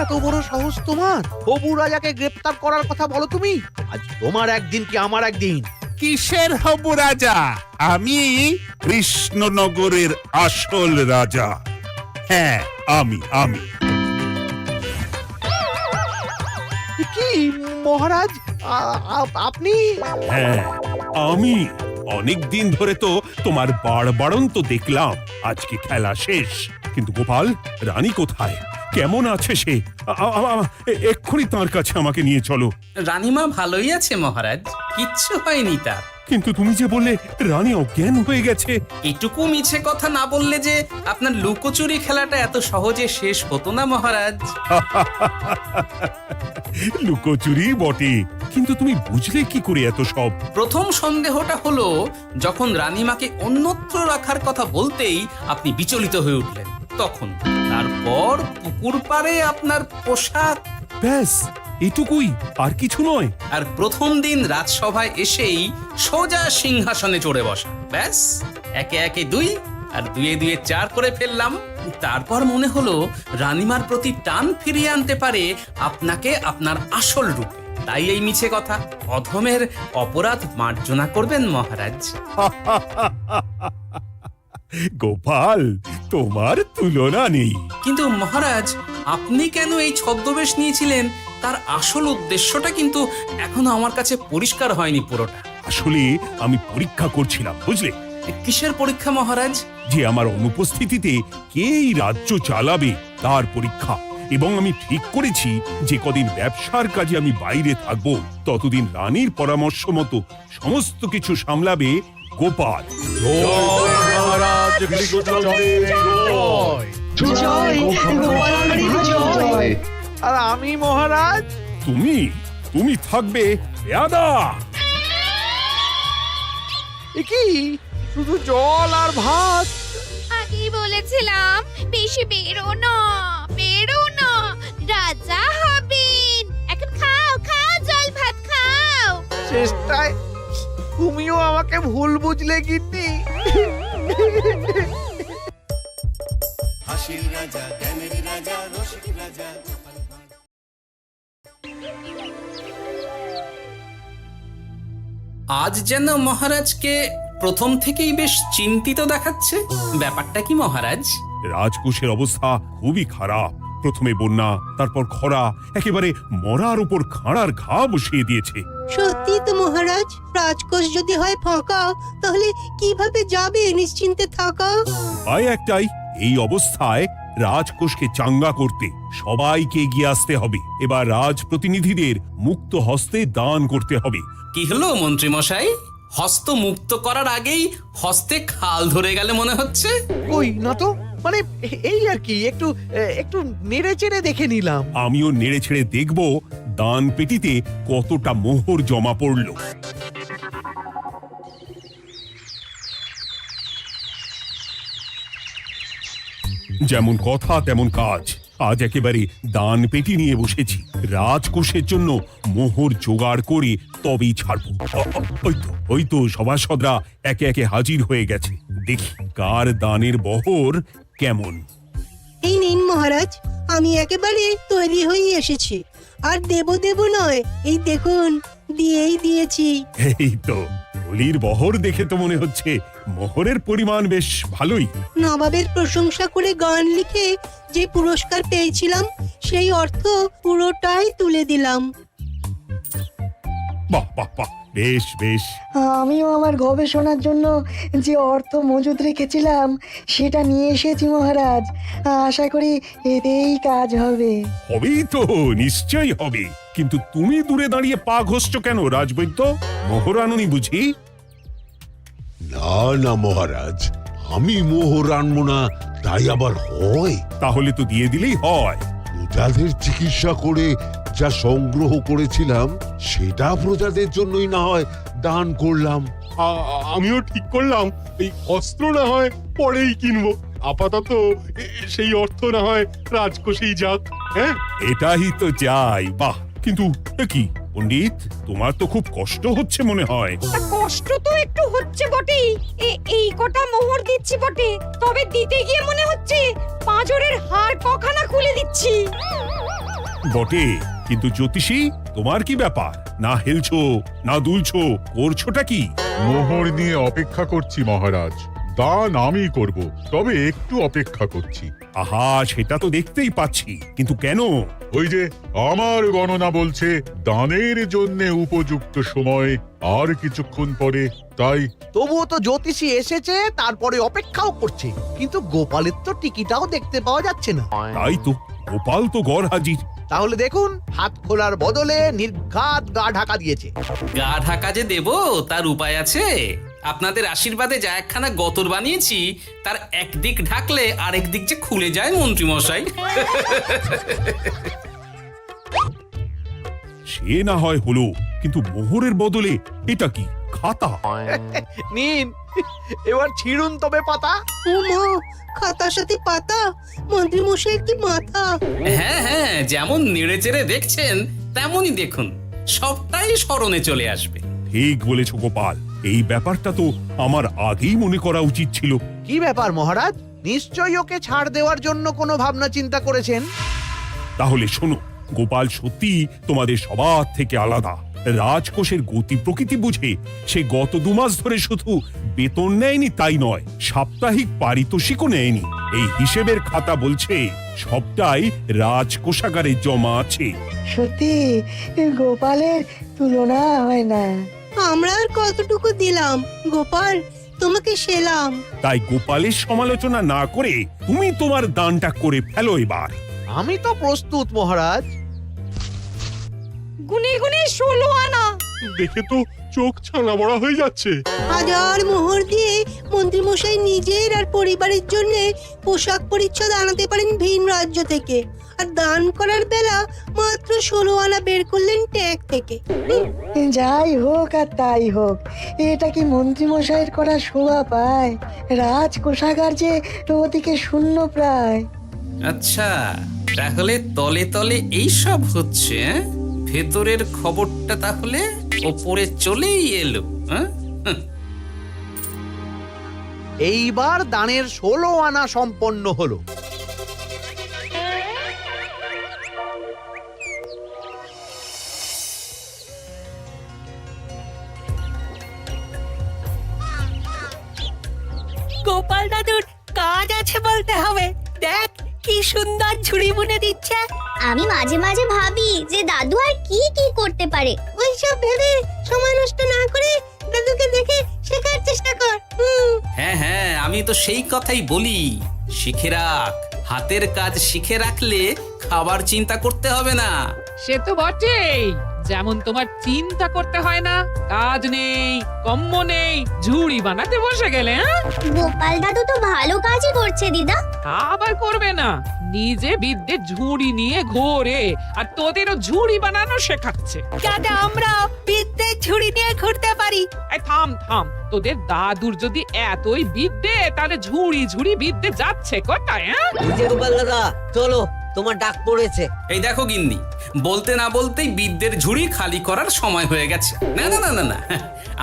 এত বড় সাহস তোমার? হবু রাজাকে গ্রেপ্তার করার কথা বলো তুমি? আজ তোমার একদিন কি আমার একদিন। কিসের হবু রাজা? আমি কৃষ্ণনগরের আসল রাজা। হ্যাঁ, আমি। কি মহারাজ, আপনি? হ্যাঁ, আমি। অনেক দিন ধরে তো তোমার বাড়বাড়ন্ত দেখলাম, আজকে খেলা শেষ। কিন্তু গোপাল, রানী কোথায়? কেমন আছে সে? এক্ষুনি তার কাছে আমাকে নিয়ে চলো। রানীমা ভালোই আছে মহারাজ, কিচ্ছু হয়নি তার। কিন্তু তুমি যে বললে রানী অজ্ঞান হয়ে গেছে। এটুকু মিছে কথা না বললে যে আপনার লুকোচুরি খেলাটা এত সহজে শেষ হতো না মহারাজ। লুকোচুরি বটে, কিন্তু তুমি বুঝলে কি করে এত সব? প্রথম সন্দেহটা হলো যখন রানীমাকে অন্যত্র রাখার কথা বলতেই আপনি বিচলিত হয়ে উঠলেন, তখন। তারপর পুকুর পাড়ে আপনার পোশাক, ব্যাস এটুকুই, আর কিছু নয়। আর প্রথম দিন রাজসভায় এসেই সোজা সিংহাসনে চড়ে বসা, ব্যাস। একে একে 2 আর 2 এ 2 4 করে ফেললাম। তারপর মনে হলো রানীমার প্রতি টান ফিরিয়ে আনতে পারে আপনাকে আপনার আসল রূপে। তাই এই মিছে কথা। অধমের অপরাধ মার্জনা করবেন মহারাজ। গোপাল, তোমার তুলনা নেই। কিন্তু মহারাজ, আপনি কেন এই ছদ্মবেশ নিয়েছিলেন তার আসল উদ্দেশ্যটা কিন্তু এখনো আমার কাছে পরিষ্কার হয়নি পুরোটা। আসলে আমি পরীক্ষা করছিলাম, বুঝলে? কিসের পরীক্ষা মহারাজ? যে আমার অনুপস্থিতিতে কে এই রাজ্য চালাবে তার পরীক্ষা। এবং আমি ঠিক করেছি যে কদিন ব্যবসার কাজে আমি বাইরে থাকবো, ততদিন রানীর পরামর্শ মতো সমস্ত কিছু সামলাবে গোপাল। আর আমি মহারাজ? তুমি থাকবে পেয়াদা। এ কি শুধু জল আর ভাত? আগেই বলেছিলাম বেশি বেরো না, বেরো না, রাজা হবেন। এখন খাও খাও, জল ভাত খাও। চেষ্টায় তুমিও আমাকে ভুল বুঝলে গিন্নি। হাসির রাজা জ্ঞানের রাজা রসিক রাজা গোপাল ভাঁড়। আজ যেন মহারাজকে প্রথম থেকেই বেশ চিন্তিত দেখাচ্ছে। ব্যাপারটা কি মহারাজ? রাজকোষের অবস্থা খুবই খারাপ। প্রথমে বন্যা, তারপর খরা, একেবারে মরার উপর খাঁড়ার ঘা বসিয়ে দিয়েছে। সত্যি তো মহারাজ, রাজকোষ যদি হয় ফাঁকা, তাহলে কিভাবে যাবে নিশ্চিন্তে থাকা? উপায় একটাই, এই অবস্থায় রাজকোষকে চাঙ্গা করতে সবাইকে এগিয়ে আসতে হবে। এবার রাজপ্রতিনিধিদের মুক্ত হস্তে দান করতে হবে। কি হলো মন্ত্রী মশাই, হস্ত মুক্ত করার আগেই হস্তে খাল ধরে গেলে মনে হচ্ছে। কই না তো, মানে এই আর কি, একটু একটু নেড়ে চেড়ে দেখে নিলাম। আমিও নেড়ে ছেড়ে দেখব দান পেটিতে কতটা মোহর জমা পড়ল। যেমন কথা তেমন কাজ। আজ একেবারে দান পেটি নিয়ে বসেছি। রাজকোষের জন্য মোহর জোগাড় করে তবেই ছাড়বো। ওই তো সভাসদরা একে একে হাজির হয়ে গেছে। দেখি কার দানের বহর কেমন। এই নিন মহারাজ, আমি একেবারে তৈরি হয়ে এসেছি। আর দেব নয়, এই দেখুন দিয়েই দিয়েছি। এই তো বলির বহর দেখে তো মনে হচ্ছে মোহরের পরিমাণ বেশ ভালোই। নবাবের প্রশংসা করে গান লিখে যে পুরস্কার পেয়েছিলাম, সেই অর্থ পুরোটাই তুলে দিলাম। বাহ বাহ বাহ, বেশ বেশ। আমিও আমার গবেষণার জন্য যে অর্থ মজুদ রেখেছিলাম সেটা নিয়ে এসেছি মহারাজ। আশা করি এতেই কাজ হবে। হবেই তো, নিশ্চয়ই হবে। কিন্তু তুমি দূরে দাঁড়িয়ে পা ঘষছো কেন রাজবৈদ্য? মোহর আনুনি বুঝি? না না মহারাজ, আমি মোহর আনবো না তাই আবার হয়? তাহলে তো দিয়ে দিলেই হয়। প্রজাদের চিকিৎসা করে যা সংগ্রহ করেছিলাম সেটা প্রজাদের জন্যই না হয় দান করলাম। আমিও ঠিক করলাম এই অস্ত্র না হয় পরেই কিনবো। আপাতত সেই অর্থ না হয় রাজকোষেই যাক। হ্যাঁ, এটাই তো চাই। বাহ, কিন্তু কি পণ্ডিত, তোমার তো খুব কষ্ট হচ্ছে মনে হয়। তা কষ্ট তো একটু হচ্ছে বটেই। এই কটা মোহর দিচ্ছি বটে, তবে দিতে গিয়ে মনে হচ্ছে পাঁজরের হাড় কখানা খুলে দিচ্ছি। বটে, কিন্তু জ্যোতিষী তোমার কি ব্যাপার? না হেলছো না দুলছো, করছোটা কি? মোহর নিয়ে অপেক্ষা করছি মহারাজ। দান আমি করব, তবে একটু অপেক্ষা করছি। আহা, সেটা তো দেখতেই পাচ্ছি, কিন্তু কেন? ওই যে আমার গণনা বলছে দানের জন্য উপযুক্ত সময় আর কিছুক্ষণ পরে, তাই। তবুও তো জ্যোতিষী এসেছে, তারপরে অপেক্ষাও করছে, কিন্তু গোপালের তো টিকিটাও দেখতে পাওয়া যাচ্ছে না। তাই তো, গোপাল তো গড় হাজির, তাহলে দেখুন হাত খোলার বদলে নির্ঘাত গা ঢাকা দিয়েছে। গা ঢাকা যে দেব তার উপায় আছে। আপনাদের আশীর্বাদে যা একখানা গতর বানিয়েছি তার একদিক ঢাকলে আরেক দিক যে খুলে যায় মন্ত্রী মশাই। সে না হয় হলো, কিন্তু মোহরের বদলে এটা কি খাতা? নিন, এবার ছিঁড়ুন তবে পাতা। খাতার সাথে পাতা, মন্ত্রী মশাই কি মাথা! হ্যাঁ হ্যাঁ, যেমন নেড়ে চেড়ে দেখছেন তেমনই দেখুন, সবটাই স্মরণে চলে আসবে। ঠিক বলেছ গোপাল, এই ব্যাপারটা তো আমার আগেই মনে করা উচিত ছিল। কি ব্যাপার মহারাজ, নিশ্চয়ই ওকে ছাড় দেওয়ার জন্য কোনো ভাবনা চিন্তা করেছেন। তাহলে শোনো, গোপাল সত্যি তোমাদের সবার থেকে আলাদা। রাজকোষের গতি প্রকৃতি বুঝে সে গত 2 মাস ধরে শুধু বেতন নেয়নি তাই নয়, সাপ্তাহিক পারিতোষিকও নেয়নি। এই হিসেবের খাতা বলছে সবটাই রাজকোষাগারে জমা আছে। সত্যি গোপালের তুলনা হয় না। আমরা আর কতটুকু দিলাম গোপাল, তোমাকে সেলাম। তাই গোপালের সমালোচনা না করে তুমি তোমার দানটা করে ফেলো এবার। আমি তো প্রস্তুত মহারাজ। গুনে গুনে 16 আনা। দেখে তো চোখ ছানা বড়া হয়ে যাচ্ছে। হাজার মোহর দিয়ে মন্ত্রী মশাই নিজের আর পরিবারের জন্য পোশাক পরিচ্ছদ আনাতে পারেন ভিন রাজ্য থেকে, আর দান করার বেলা মাত্র 16 আনা বের করলেন ট্যাগ থেকে। যাই হোক আর তাই হোক, এটা কি মন্ত্রী মশাইয়ের করা শোভা পায়? রাজকোষাগার যে ওদিকে শূন্য প্রায়। আচ্ছা, তাহলে তলে তলে এই সব হচ্ছে, ভেতরের খবরটা তাহলে ওপরে চলেই এলো। এইবার দানের 16 আনা সম্পন্ন হলো। গোপাল দাদুর কাজ আছে বলতে হবে। দেখ কি সুন্দর ঝুড়ি বুনে দিচ্ছে। আমি মাঝে মাঝে ভাবি যে দাদু আর কি কি করতে পারে। ওইসব ভেবে সময় নষ্ট না করে দাদুকে দেখে শেখার চেষ্টা কর। হ্যাঁ হ্যাঁ, আমি তো সেই কথাই বলি, শিখে রাখ। হাতের কাজ শিখে রাখলে খাবার চিন্তা করতে হবে না। সে তো বটেই, যেমন তোমার চিন্তা করতে হয় না, কাজ নেই, কম্ম নেই, ঝুড়ি বানাতে বসে গেলে। গোপাল দাদু তো ভালো কাজই করছে দিদা। আবার করবে না, নিজে বিদ্যে ঝুড়ি নিয়ে ঘোরে আর তোদেরও ঝুড়ি বানানো শেখাচ্ছে, যাতে আমরা বিদ্যে ঝুড়ি নিয়ে ঘুরতে পারি। এই থাম থাম, তোদের দাদুর যদি এতই বিদ্যে তাহলে ঝুড়ি ঝুড়ি বিদ্যে যাচ্ছে কোথায়? গোপাল দাদা চলো, তোমার ডাক পড়েছে। এই দেখো গিন্নি, বলতে না বলতেই বিদ্যের ঝুড়ি খালি করার সময় হয়ে গেছে। না না না না না,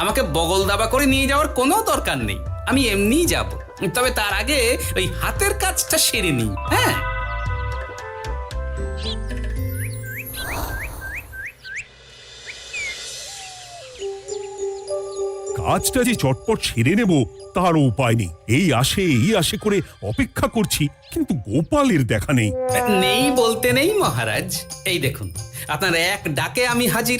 আমাকে বগল দাবা করে নিয়ে যাওয়ার কোনো দরকার নেই, আমি এমনিই যাব। তবে তার আগে ওই হাতের কাজটা সেরে নিই। হ্যাঁ, কাজটা যে চটপট সেরে নেব তারও উপায় নেই। এই আসে করে অপেক্ষা করছি, কিন্তু গোপালের দেখা নেই। নেই বলতে নেই মহারাজ, এই দেখুন আপনার এক ডাকে আমি হাজির।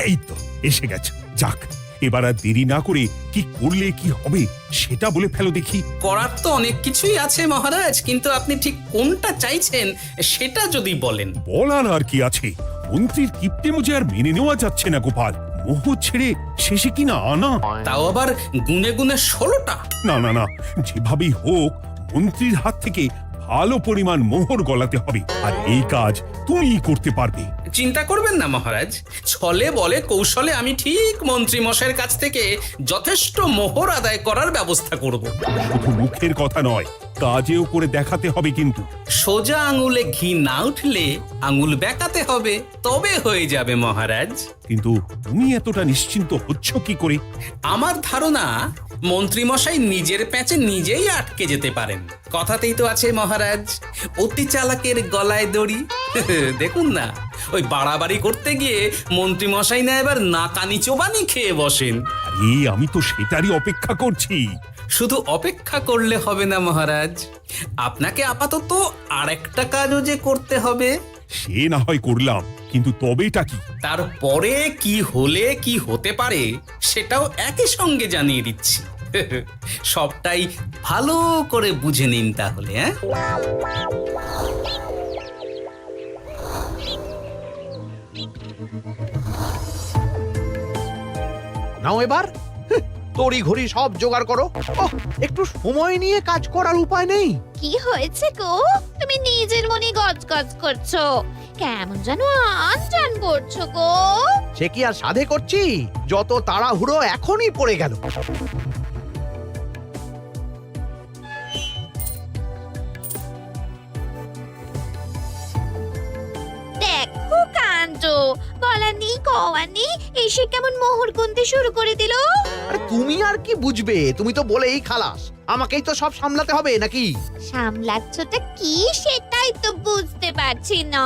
এই তো এসে গেছে। যাক, এবার আর দেরি না করে কি করলে কি হবে সেটা বলে ফেলো দেখি। করার তো অনেক কিছুই আছে মহারাজ, কিন্তু আপনি ঠিক কোনটা চাইছেন সেটা যদি বলেন। বলার আর কি আছে, মন্ত্রীর কিপ্টে মুজে আর মেনে নেওয়া যাচ্ছে না গোপাল। মোহ ছেড়ে শেষে কিনা আনা, তাও আবার গুনে গুনে 16টা। না না না, যেভাবেই হোক মন্ত্রীর হাত থেকে ভালো পরিমাণ মোহর গলাতে হবে, আর এই কাজ তুমিই করতে পারবে। চিন্তা করবেন না মহারাজ, ছলে বলে কৌশলে আমি ঠিক মন্ত্রী মশাইয়ের কাছ থেকে যথেষ্ট মোহর আদায় করার ব্যবস্থা করব। শুধু মুখের কথা নয়, কাজেও করে দেখাতে হবে কিন্তু। সোজা আঙুলে ঘি না উঠলে আঙুল বেঁকাতে হবে, তবে হয়ে যাবে মহারাজ। কিন্তু তুমি এতটা নিশ্চিন্ত হচ্ছ কি করে? আমার ধারণা মন্ত্রী মশাই নিজের প্যাঁচে নিজেই আটকে যেতে পারেন। কথাতেই তো আছে মহারাজ, অতি চালাকের গলায় দড়ি। দেখুন না, ওই বাড়াবাড়ি করতে গিয়ে মন্ত্রী মশাই না এবার নাকানি চোবানি খেয়ে বসেন। আরে আমি তো সেটারই অপেক্ষা করছি। শুধু অপেক্ষা করলে হবে না মহারাজ, আপনাকে আপাতত আরেকটা কাজও যে করতে হবে। সে না হয় করলাম, কিন্তু তবেটা কি? তারপরে কি হলে কি হতে পারে সেটাও একই সঙ্গে জানিয়ে দিচ্ছি। সবটাই ভালো করে বুঝে নিন তাহলে। নাও এবার তড়ি ঘড়ি সব জোগাড় করো। ওহ, একটু সময় নিয়ে কাজ করার উপায় নেই? কি হয়েছে গো? তুমি নিজের মনে গজগজ করছো, কেমন যেন আনজান করছো গো। সে কি আর সাধে করছি, যত তাড়াহুড়ো এখনই পড়ে গেল। দেখো কাণ্ড, বলা নেই কওয়া নেই, এসে কেমন মোহর গুনতে শুরু করে দিল। আরে তুমি আর কি বুঝবে, তুমি তো বলেই খালাস, আমাকেই তো সব সামলাতে হবে নাকি? সামলাচ্ছটা কি সেটাই তো বুঝতে পারছি না।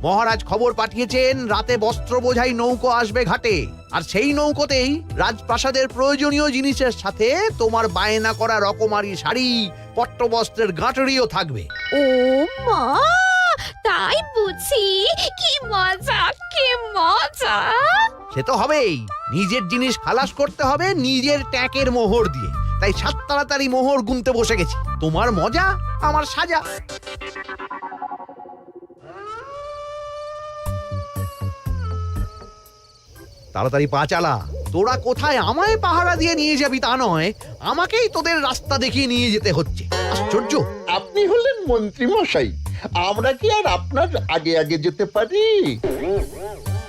মহারাজ খবর পাঠিয়েছেন রাতে বস্ত্র বোঝাই নৌকো আসবে ঘাটে, আর সেই নৌকোতেই রাজপ্রাসাদের প্রয়োজনীয় জিনিসের সাথে তোমার বায়না করা রকমারি শাড়ি, পট্টবস্ত্রের গাঁটরিও থাকবে। ও মা, তাই বুঝি? কি মজা, কি মজা! সে তো হবেই, নিজের জিনিস খালাস করতে হবে নিজের ট্যাঁকের মোহর দিয়ে, তাই সাত তাড়াতাড়ি মোহর গুনতে বসে গেছি। তোমার মজা, আমার সাজা। তাড়াতাড়ি পা চালা, তোরা কোথায় আমায় পাহারা দিয়ে নিয়ে যাবি তা নয়, আমাকেই তোদের রাস্তা দেখিয়ে নিয়ে যেতে হচ্ছে। আশ্চর্য! আপনি হলেন মন্ত্রী মশাই, আমরা কি আর আপনার আগে আগে যেতে পারি?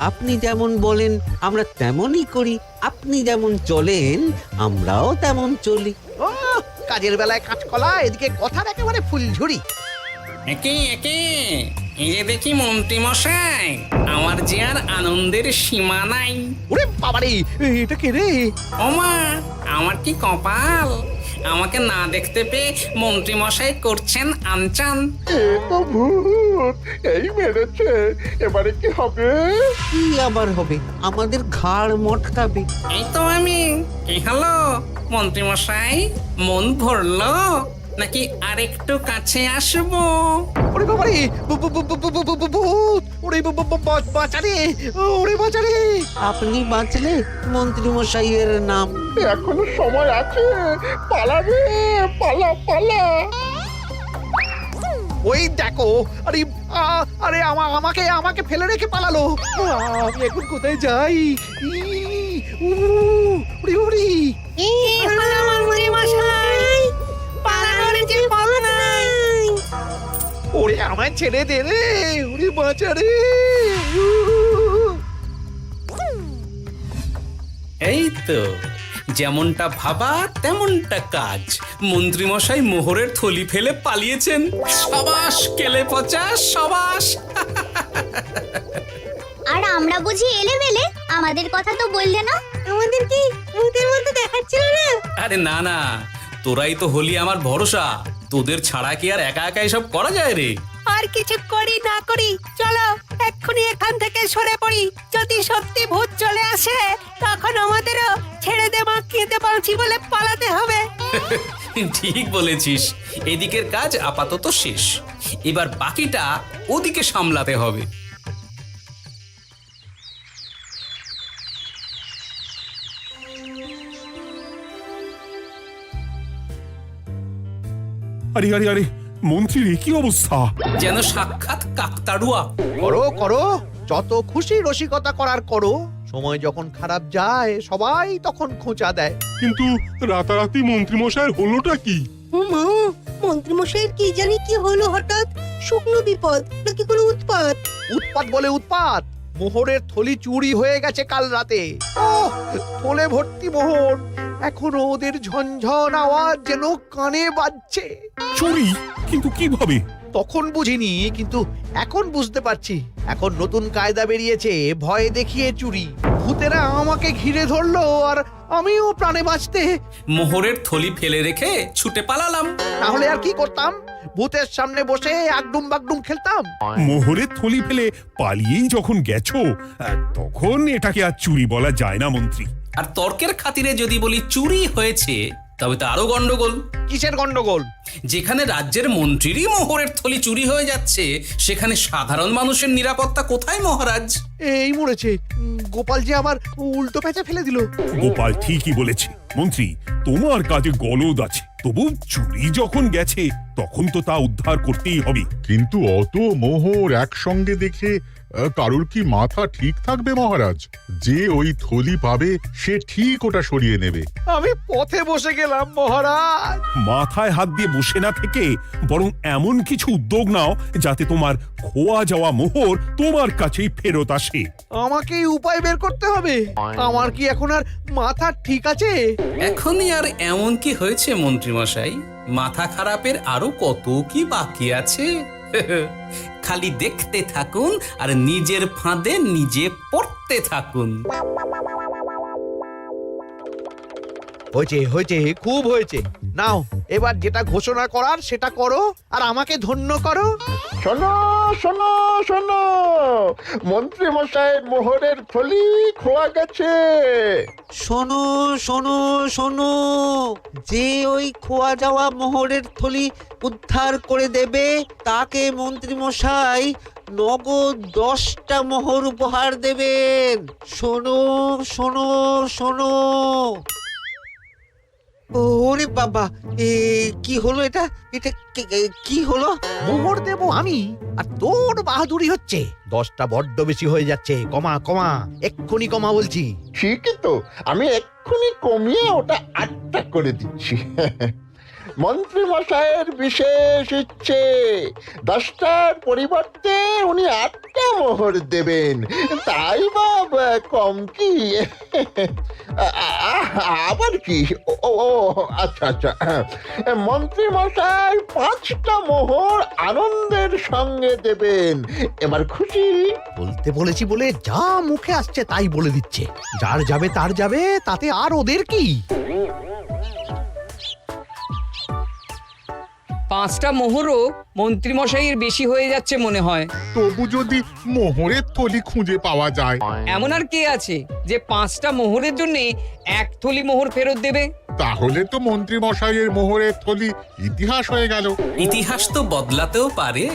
আপনি যেমন বলেন আমরা তেমনই করি, আপনি যেমন চলেন আমরাও তেমন চলি। ও, কাজের বেলায় কাঁচকলা, এদিকে কথার একেবারে ফুলঝুরি। একে একে এই যে দেখি মন্ত্রী মশাই, আমার যে আর আনন্দের সীমা নাই। ওরে বাবারে, এটা কে রে? ওমা, আমার কি কপাল, আমাকে না দেখতে পেয়ে মন্ত্রী মশাই করছেন আনচান। এ তো ভূত, এই মেরেছে, এবারে কি হবে? কি আবার হবে, আমাদের ঘাড় মটকাবে। এই তো আমি। কি হলো মন্ত্রী মশাই, মন ভরলো নাকি আরেকটু কাছে আসবো? ওরে বাবারে, ভূত! ওরে বাঁচারে, ওরে বাঁচারে! আপনি বাঁচলে মন্ত্রী মশাইয়ের নাম। এখনো সময় আছে, পালাবে, পালা পালা। ওই দেখো, আরে আরে আমাকে আমাকে ফেলে রেখে পালালো। আমি এখন কোথায় যাই? উড়ি উড়ি! ওরে আমায় ছেড়ে দে রে, উড়ি বাঁচা রে! এই তো, যেমনটা ভাবা তেমনটা কাজ। মন্ত্রী মশাই মোহরের থলি ফেলে পালিয়েছেন। সাবাস কেলে পচা, সাবাস! আর আমরা বুঝি এলেবেলে, আমাদের কথা তো বললে না। আমাদের কি ভূতের মতো দেখাচ্ছিল না? আরে না না, তোরাই তো হলি আমার ভরসা, তোদের ছাড়া কি আর একা একা এসব করা যায় রে? আর কিছু করি না করি, চলো এক্ষুনি এখান থেকে সরে পড়ি। যদি সত্যি ভূত চলে আসে, তখন আমাদেরও ছেড়ে দে মাখিয়ে বাঁচি বলে পালাতে হবে। ঠিক বলেছিস, এদিকের কাজ আপাতত শেষ, এবার বাকিটা ওদিকে সামলাতে হবে। আরে আরে আরে, মন্ত্রীর কি অবস্থা? যেন সাক্ষাৎ কাকতাড়ুয়া। করো করো, যত খুশি রসিকতা করার করো, সময় যখন খারাপ যায় সবাই তখন খোঁচা দেয়। কিন্তু রাতারাতি মন্ত্রী মশাইয়ের হলোটা কি? মন্ত্রী মশাইয়ের কি জানি কি হলো হঠাৎ, শুকনো বিপদ নাকি কোনো উৎপাত? উৎপাত বলে উৎপাত, মোহরের থলি চুরি হয়ে গেছে কাল রাতে। ওহ, থলে ভর্তি মোহর, এখনো ওদের ঝনঝন আওয়াজ যেন কানে বাজছে। চুরি? কিন্তু কিভাবে? তখন বুঝিনি, কিন্তু এখন বুঝতে পারছি। এখন নতুন কায়দা বেরিয়েছে, ভয় দেখিয়ে চুরি। ভূতেরা আমাকে ঘিরে ধরলো, আর আমিও প্রাণে বাঁচতে মোহরের থলি ফেলে রেখে ছুটে পালালাম। তাহলে আর কি করতাম? ভূতের সামনে বসে আগডুম বাগডুম খেলতাম। মোহরের থলি ফেলে পালিয়েই যখন গেছো, তখন এটাকে আর চুরি বলা যায় না মন্ত্রী। আর তর্কের খাতিরে যদি বলি চুরি হয়েছে, তবে তো আরো গন্ডগোল। কিসের গন্ডগোল? যেখানে রাজ্যের মন্ত্রীরই মোহরের থলি চুরি হয়ে যাচ্ছে, সেখানে সাধারণ মানুষের নিরাপত্তা কোথায় মহারাজ? এই মরেছে, গোপাল যে আবার উল্টো প্যাঁচা ফেলে দিল। গোপাল ঠিকই বলেছে মন্ত্রী, তোমার কাজে গলদ আছে, তবু চুরি যখন গেছে তখন তো তা উদ্ধার করতেই হবে। কিন্তু অত মোহর একসঙ্গে দেখে কারুর কি মাথা ঠিক থাকবে মহারাজ? যে ওই থলি পাবে সে ঠিক ওটা সরিয়ে নেবে। আমি পথে বসে গেলাম মহারাজ। মাথায় হাত দিয়ে বসে না থেকে বরং এমন কিছু উদ্যোগ নাও যাতে তোমার খোয়া যাওয়া মোহর তোমার কাছেই ফেরত আসে। আমাকে এই উপায় বের করতে হবে। আমার কি এখন আর মাথা ঠিক আছে? এখনই আর এমন কি হয়েছে মন্ত্রীমশাই? মাথা খারাপের আরো কত কি বাকি আছে। খালি দেখতে থাকুন আর নিজের ফাঁদে নিজে পড়তে থাকুন। হয়েছে হয়েছে, খুব হয়েছে। নাও এবার যেটা ঘোষণা করার সেটা করো আর আমাকে ধন্য করো। শোনো শোনো শোনো, মন্ত্রী মশাইয়ের মোহরের থলি খোয়া গেছে। শোনো শোনো শোনো, যে ওই খোয়া যাওয়া মোহরের থলি উদ্ধার করে দেবে তাকে মন্ত্রী মশাই নগদ 10টা মোহর উপহার দেবেন। শোনো শোনো শোনো। ওরে বাবা, কি হলো এটা? এটা কি হলো? মোহর দেব আমি আর তোর বাহাদুরি হচ্ছে। 10টা বড্ড বেশি হয়ে যাচ্ছে। কমা কমা, এক্ষুনি কমা বলছি। ঠিকই তো, আমি এক্ষুনি কমিয়ে ওটা 8টা করে দিচ্ছি। মন্ত্রী মশাইয়ের বিশেষ ইচ্ছে, 10টার পরিবর্তে উনি 8টা মোহর দেবেন। তাই বা কম কি? আবার কি? ও আচ্ছা আচ্ছা, মন্ত্রী মশাই 5টা মোহর আনন্দের সঙ্গে দেবেন। এবার খুশি? বলতে বলেছি বলে যা মুখে আসছে তাই বলে দিচ্ছে। যার যাবে তার যাবে, তাতে আর ওদের কি? 5টা মোহরও মন্ত্রীমশাইয়ের বেশি হয়ে যাচ্ছে মনে হয়। তবু যদি মোহরের থলি খুঁজে পাওয়া যায়। এমন আর কে আছে যে 5টা মোহরের জন্য 1 থলি মোহর ফেরত দেবে? তাহলে তো মন্ত্রী মশাইয়ের মোহরের থলি ইতিহাস হয়ে গেল। ইতিহাস তো বদলাতেও পারে।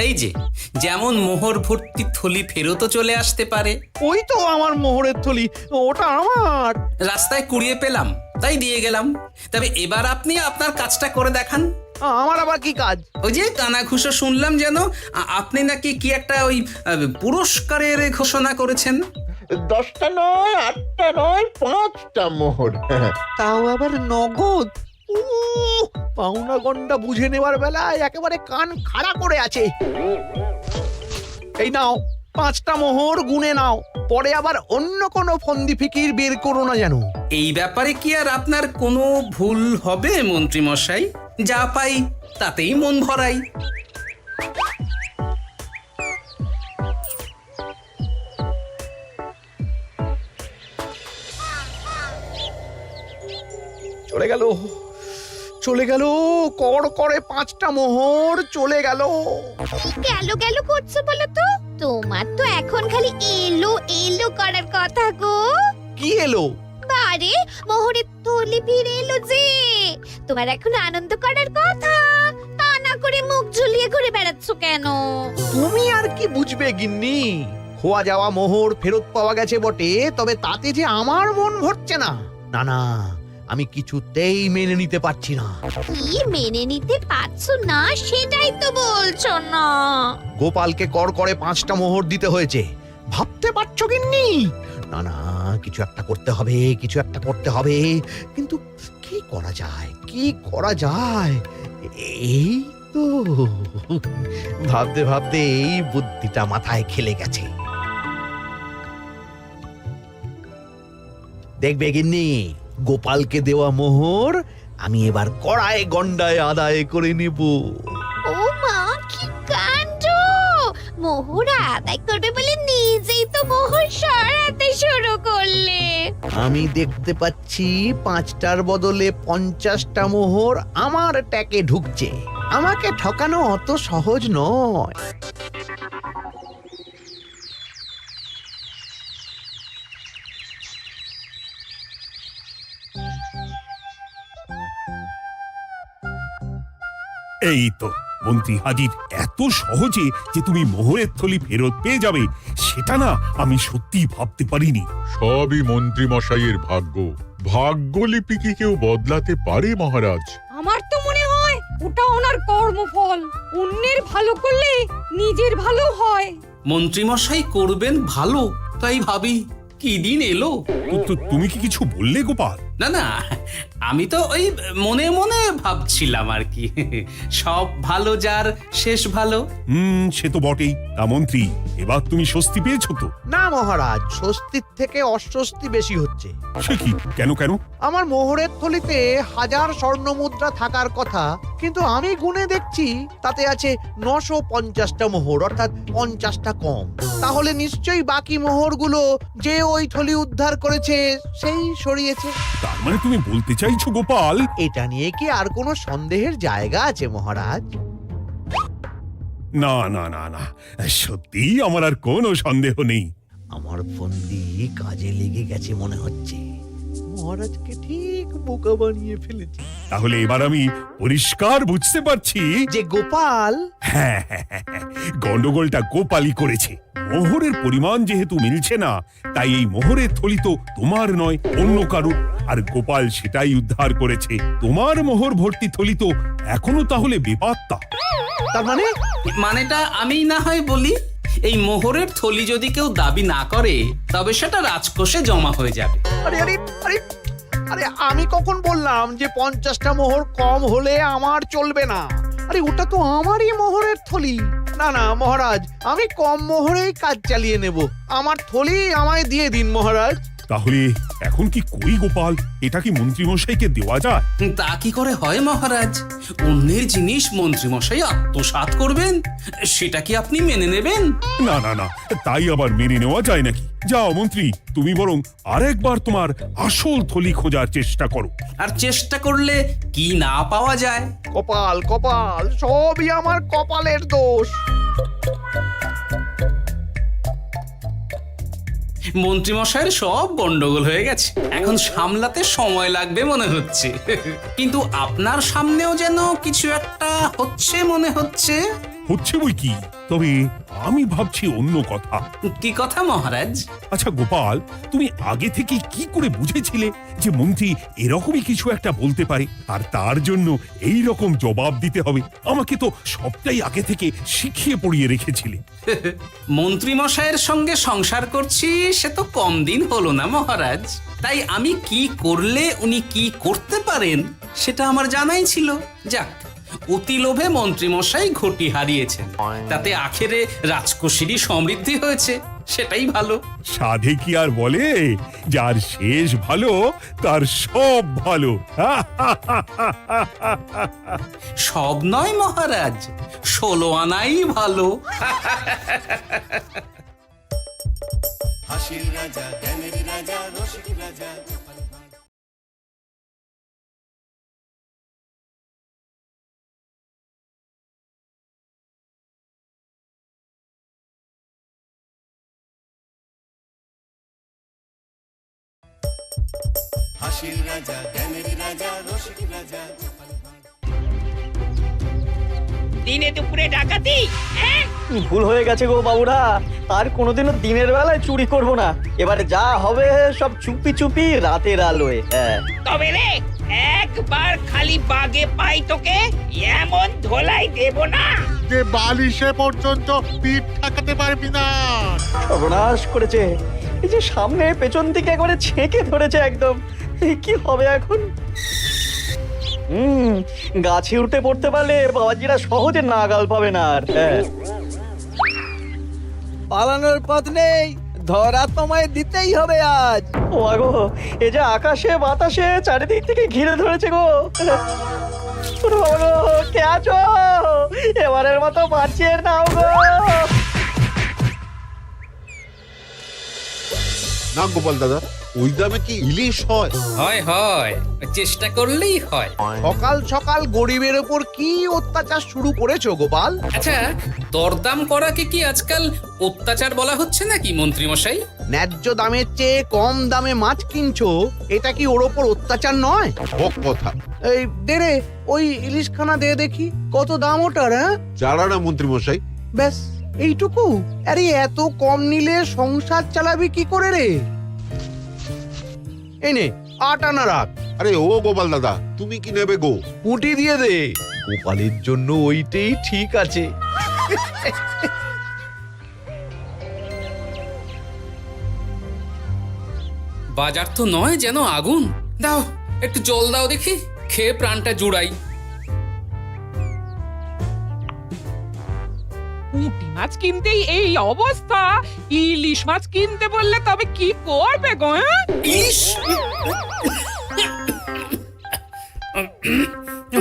এই যে যেমন মোহর ভর্তি থলি ফেরতও চলে আসতে পারে। ওই তো আমার মোহরের থলি, ওটা আমার। রাস্তায় কুড়িয়ে পেলাম তাই দিয়ে গেলাম। তবে এবার আপনি আপনার কাজটা করে দেখান। আমার আবার কি কাজ? ওই যে কানাঘুষো শুনলাম যেন আপনি নাকি কি একটা ওই পুরস্কারের ঘোষণা করেছেন। 10টা নয়, 8টা নয়, 5টা মোহর। তাও আবার নগদ? পাওনা গন্ডা বুঝে নেবার বেলায় একেবারে কান খাড়া করে আছে। এই নাও 5টা মোহর, গুনে নাও। পরে আবার অন্য কোনো ফন্দি ফিকির বের করো না যেন। এই ব্যাপারে কি আর আপনার কোনো ভুল হবে মন্ত্রী মশাই? যা পাই তাতেই মন ভরাই। চলে গেল চলে গেল, কর করে 5টা মোহর চলে গেল। গেল গেল করছো বলো তো? তোমার তো এখন খালি এলো এলো করার কথা গো। কি এলো? বারে, মোহরের থলি ফিরে এলো যে। তোমার এখন আনন্দ করার কথা, তা না করে মুখ ঝুলিয়ে ঘুরে বেড়াচ্ছ কেন? তুমি আর কি বুঝবে গিন্নি? খোয়া যাওয়া মোহর ফেরত পাওয়া গেছে বটে, তবে তাতে যে আমার মন ভরছে না। না না, আমি কিছুতেই মেনে নিতে পারছি না। কি মেনে নিতে পারছো না সেটাই তো বলছো না। গোপালকে কর করে 5টা মোহর দিতে হয়েছে, ভাবতে পারছো গিন্নি? না না, কিছু একটা করতে হবে, কিছু একটা করতে হবে। কিন্তু কি করা যায়, কি করা যায়? এই তো ভাবতে ভাবতে এই বুদ্ধিটা মাথায় খেলে গেছে। দেখবে গিন্নি, গোপালকে দেওয়া মোহর আমি এবার কড়ায় গন্ডায় আদায় করে নেব। ও মা, কি কাণ্ড! মোহর আদায় করবে বলে নিজেই তো মোহর সরাতে শুরু করলে। আমি দেখতে পাচ্ছি 5টার বদলে 50টা মোহর আমার ট্যাকে ঢুকছে। আমাকে ঠকানো অত সহজ নয়। এই তো মন্ত্রী হাজির। এত সহজে যে তুমি মোহরের থলি ফেরত পেয়ে যাবে সেটা না আমি সত্যি ভাবতে পারিনি। সবই মন্ত্রী মশাইয়ের ভাগ্য। ভাগ্যলিপি কি কেউ বদলাতে পারে মহারাজ? আমার তো মনে হয় ওটা ওনার কর্মফল। অন্যের ভালো করলে নিজের ভালো হয়। মন্ত্রীমশাই করবেন ভালো, তাই ভাবি কি দিন এলো। তো তুমি কি কিছু বললে গোপাল? না না, আমি তো ওই মনে মনে ভাবছিলাম আর কি। সব ভালো যার শেষ ভালো। সে তো বটেই। তা মন্ত্রী, এবার তুমি স্বস্তি পেয়েছো তো? না মহারাজ, স্বস্তির থেকে অস্বস্তি বেশি হচ্ছে। সে কি? কেন কেন? আমার মোহরের থলিতে 1000 স্বর্ণ মুদ্রা থাকার কথা, কিন্তু আমি গুনে দেখছি তাতে আছে 950টা মোহর, অর্থাৎ 50টা কম। তাহলে নিশ্চয়ই বাকি মোহরগুলো যে ওই থলি উদ্ধার করেছে সেই সরিয়েছে। তার মানে তুমি বলতে চাইছো গোপাল? এটা নিয়ে কি আর কোনো সন্দেহের জায়গা আছে মহারাজ? না না না না, সত্যি আমার আর কোনো সন্দেহ নেই। আমার ফন্দি কাজে লেগে গেছে মনে হচ্ছে। মহারাজকে ঠিক বোকা বানিয়ে ফেলেছি। তাহলে এবার আমি পরিষ্কার বুঝতে পারছি যে গোপাল, হ্যাঁ, গন্ডগোলটা গোপালই করেছে। মোহরের পরিমাণ যেহেতু মিলছে না, তাই এই মোহরের থলি তো তোমার নয়, অন্য কারো। আর গোপাল সেটাই উদ্ধার করেছে। তোমার মোহর ভর্তি থলি তো এখনো তাহলে বেপাত্তা। তার মানে মানেটা আমি না হয় বলি, এই মোহরের থলি যদি কেউ দাবি না করে তবে সেটা রাজকোষে জমা হয়ে যাবে। আরে আরে আরে আরে আমি কখন বললাম যে 50টা মোহর কম হলে আমার চলবে না? আরে ওটা তো আমারই মোহরের থলি। না না মহারাজ, আমি কম মোহরেই কাজ চালিয়ে নেব। আমার থলি আমায় দিয়ে দিন মহারাজ। তাহলে এখন কি কই গোপাল? এটা কি মন্ত্রীমশাইকে দেওয়া যায়? তা কি করে হয় মহারাজ? অন্যের জিনিস মন্ত্রীমশাই আত্মসাৎ করবেন, সেটা কি আপনি মেনে নেবেন? না না না, তাই আবার মেনে নেওয়া যায় নাকি? যাও মন্ত্রী, তুমি বরং আরেকবার তোমার আসল থলি খোঁজার চেষ্টা করো। আর চেষ্টা করলে কি না পাওয়া যায়? কপাল কপাল, সবই আমার কপালের দোষ। মন্ত্রীমশাইয়ের সব গন্ডগোল হয়ে গেছে, এখন সামলাতে সময় লাগবে মনে হচ্ছে। কিন্তু আপনার সামনেও যেন কিছু একটা হচ্ছে মনে হচ্ছে। হচ্ছে বই কি, তবে আমি ভাবছি অন্য কথা। কি কথা মহারাজ? আচ্ছা গোপাল, তুমি আগে থেকে কি করে বুঝেছিলে যে মন্ত্রী এরকমই কিছু একটা বলতে পারে, আর তার জন্য এই রকম জবাব দিতে হবে? আমাকে তো সবটাই আগে থেকে শিখিয়ে পড়িয়ে রেখেছিলে। মন্ত্রীমশাইয়ের সঙ্গে সংসার করছি সে তো কম দিন হলো না মহারাজ, তাই আমি কি করলে উনি কি করতে পারেন সেটা আমার জানাই ছিল। যাক, অতি লোভে মন্ত্রীমশাই ঘটি হারিয়েছেন, তাতে আখেরে রাজকোষেরই সমৃদ্ধি হয়েছে, সেটাই ভালো। সাধে কি আর বলে, যার শেষ ভালো তার সব ভালো। সব নয় মহারাজ, 16 আনাই ভালো। হাসির রাজা, জ্ঞানের রাজা, রসিক রাজা। হাসির রাজা, জ্ঞানের রাজা, রসিক রাজা। দিনে দুপুরে ডাকাতি, হ্যাঁ? ভুল হয়ে গেছে গো বাবুরা, আর কোনোদিনও দিনের বেলায় চুরি করব না। এবারে যা হবে সব চুপি চুপি রাতের আলোয়। তবে রে, একবার খালি বাগে পাই তোকে, এমন ধোলাই দেব না যে বালিশে পর্যন্ত পিঠ ঠাকাতে পারবি না। সর্বনাশ করেছে, এই যে সামনে পেছন দিকে একবারে ছেঁকে ধরেছে একদম। কি হবে এখন? গাছে উঠে পড়তে পারলে বাবাজিরা সহজে নাগাল পাবে না আর। পালানোর পথ নেই, ধরা তোমায় দিতেই হবে আজ। ও আগো, এ যে আকাশে বাতাসে চারিদিক থেকে ঘিরে ধরেছে গো। কে আছো? এবারের মতো বাঁচিয়ে নাও গো। না গোপাল দাদা, ওই দামে কি ইলিশ হয়? হয় হয়, চেষ্টা করলেই হয়। সকাল সকাল গরিবের ওপর কি অত্যাচার শুরু করেছো গোপাল? আচ্ছা, দরদাম করাকে কি আজকাল অত্যাচার বলা হচ্ছে নাকি মন্ত্রীমশাই? ন্যায্য দামের চেয়ে কম দামে মাছ কিনছো, এটা কি ওর ওপর অত্যাচার নয়? হক কথা। এই দে রে, ওই ইলিশখানা দে দেখি, কত দাম ওটার? হ্যাঁ, চারা না মন্ত্রী মশাই। ব্যাস এইটুকু? আরে এত কম নিলে সংসার চালাবি কি করে রে? এই নে 8 আনা রাখ। আরে ও গোপাল দাদা, তুমি কি নেবে গো? পুঁটি দিয়ে দে, গোপালের জন্য ওইটাই ঠিক আছে। বাজার তো নয় যেন আগুন। দাও একটু জল দাও দেখি, খেয়ে প্রাণটা জুড়াই। পুঁটি মাছ কিনতেই এই অবস্থা, ইলিশ মাছ কিনতে বললে তবে কি করবে গো? ইলিশ?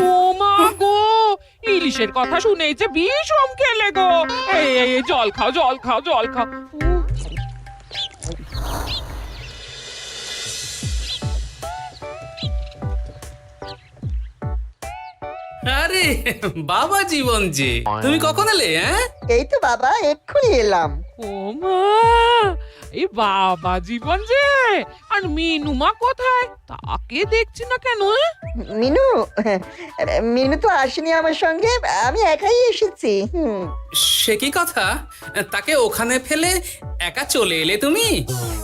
ও মা গো, ইলিশের কথা শুনেই যে বিষম খেলে গো। এই জল খাও, জল খাও, জল খাও। আরে বাবা জীবন যে, তুমি কখন এলে? হ্যাঁ, এই তো বাবা এক্ষুনি এলাম। ও মা, এই বাবা জীবন যে, আর মিনুমা কোথায়? তাকে দেখছি না কেন? মিনু মিনু তো আসেনি আমার সঙ্গে, আমি একাই এসেছি। সে কি কথা, তাকে ওখানে ফেলে একা চলে এলে তুমি?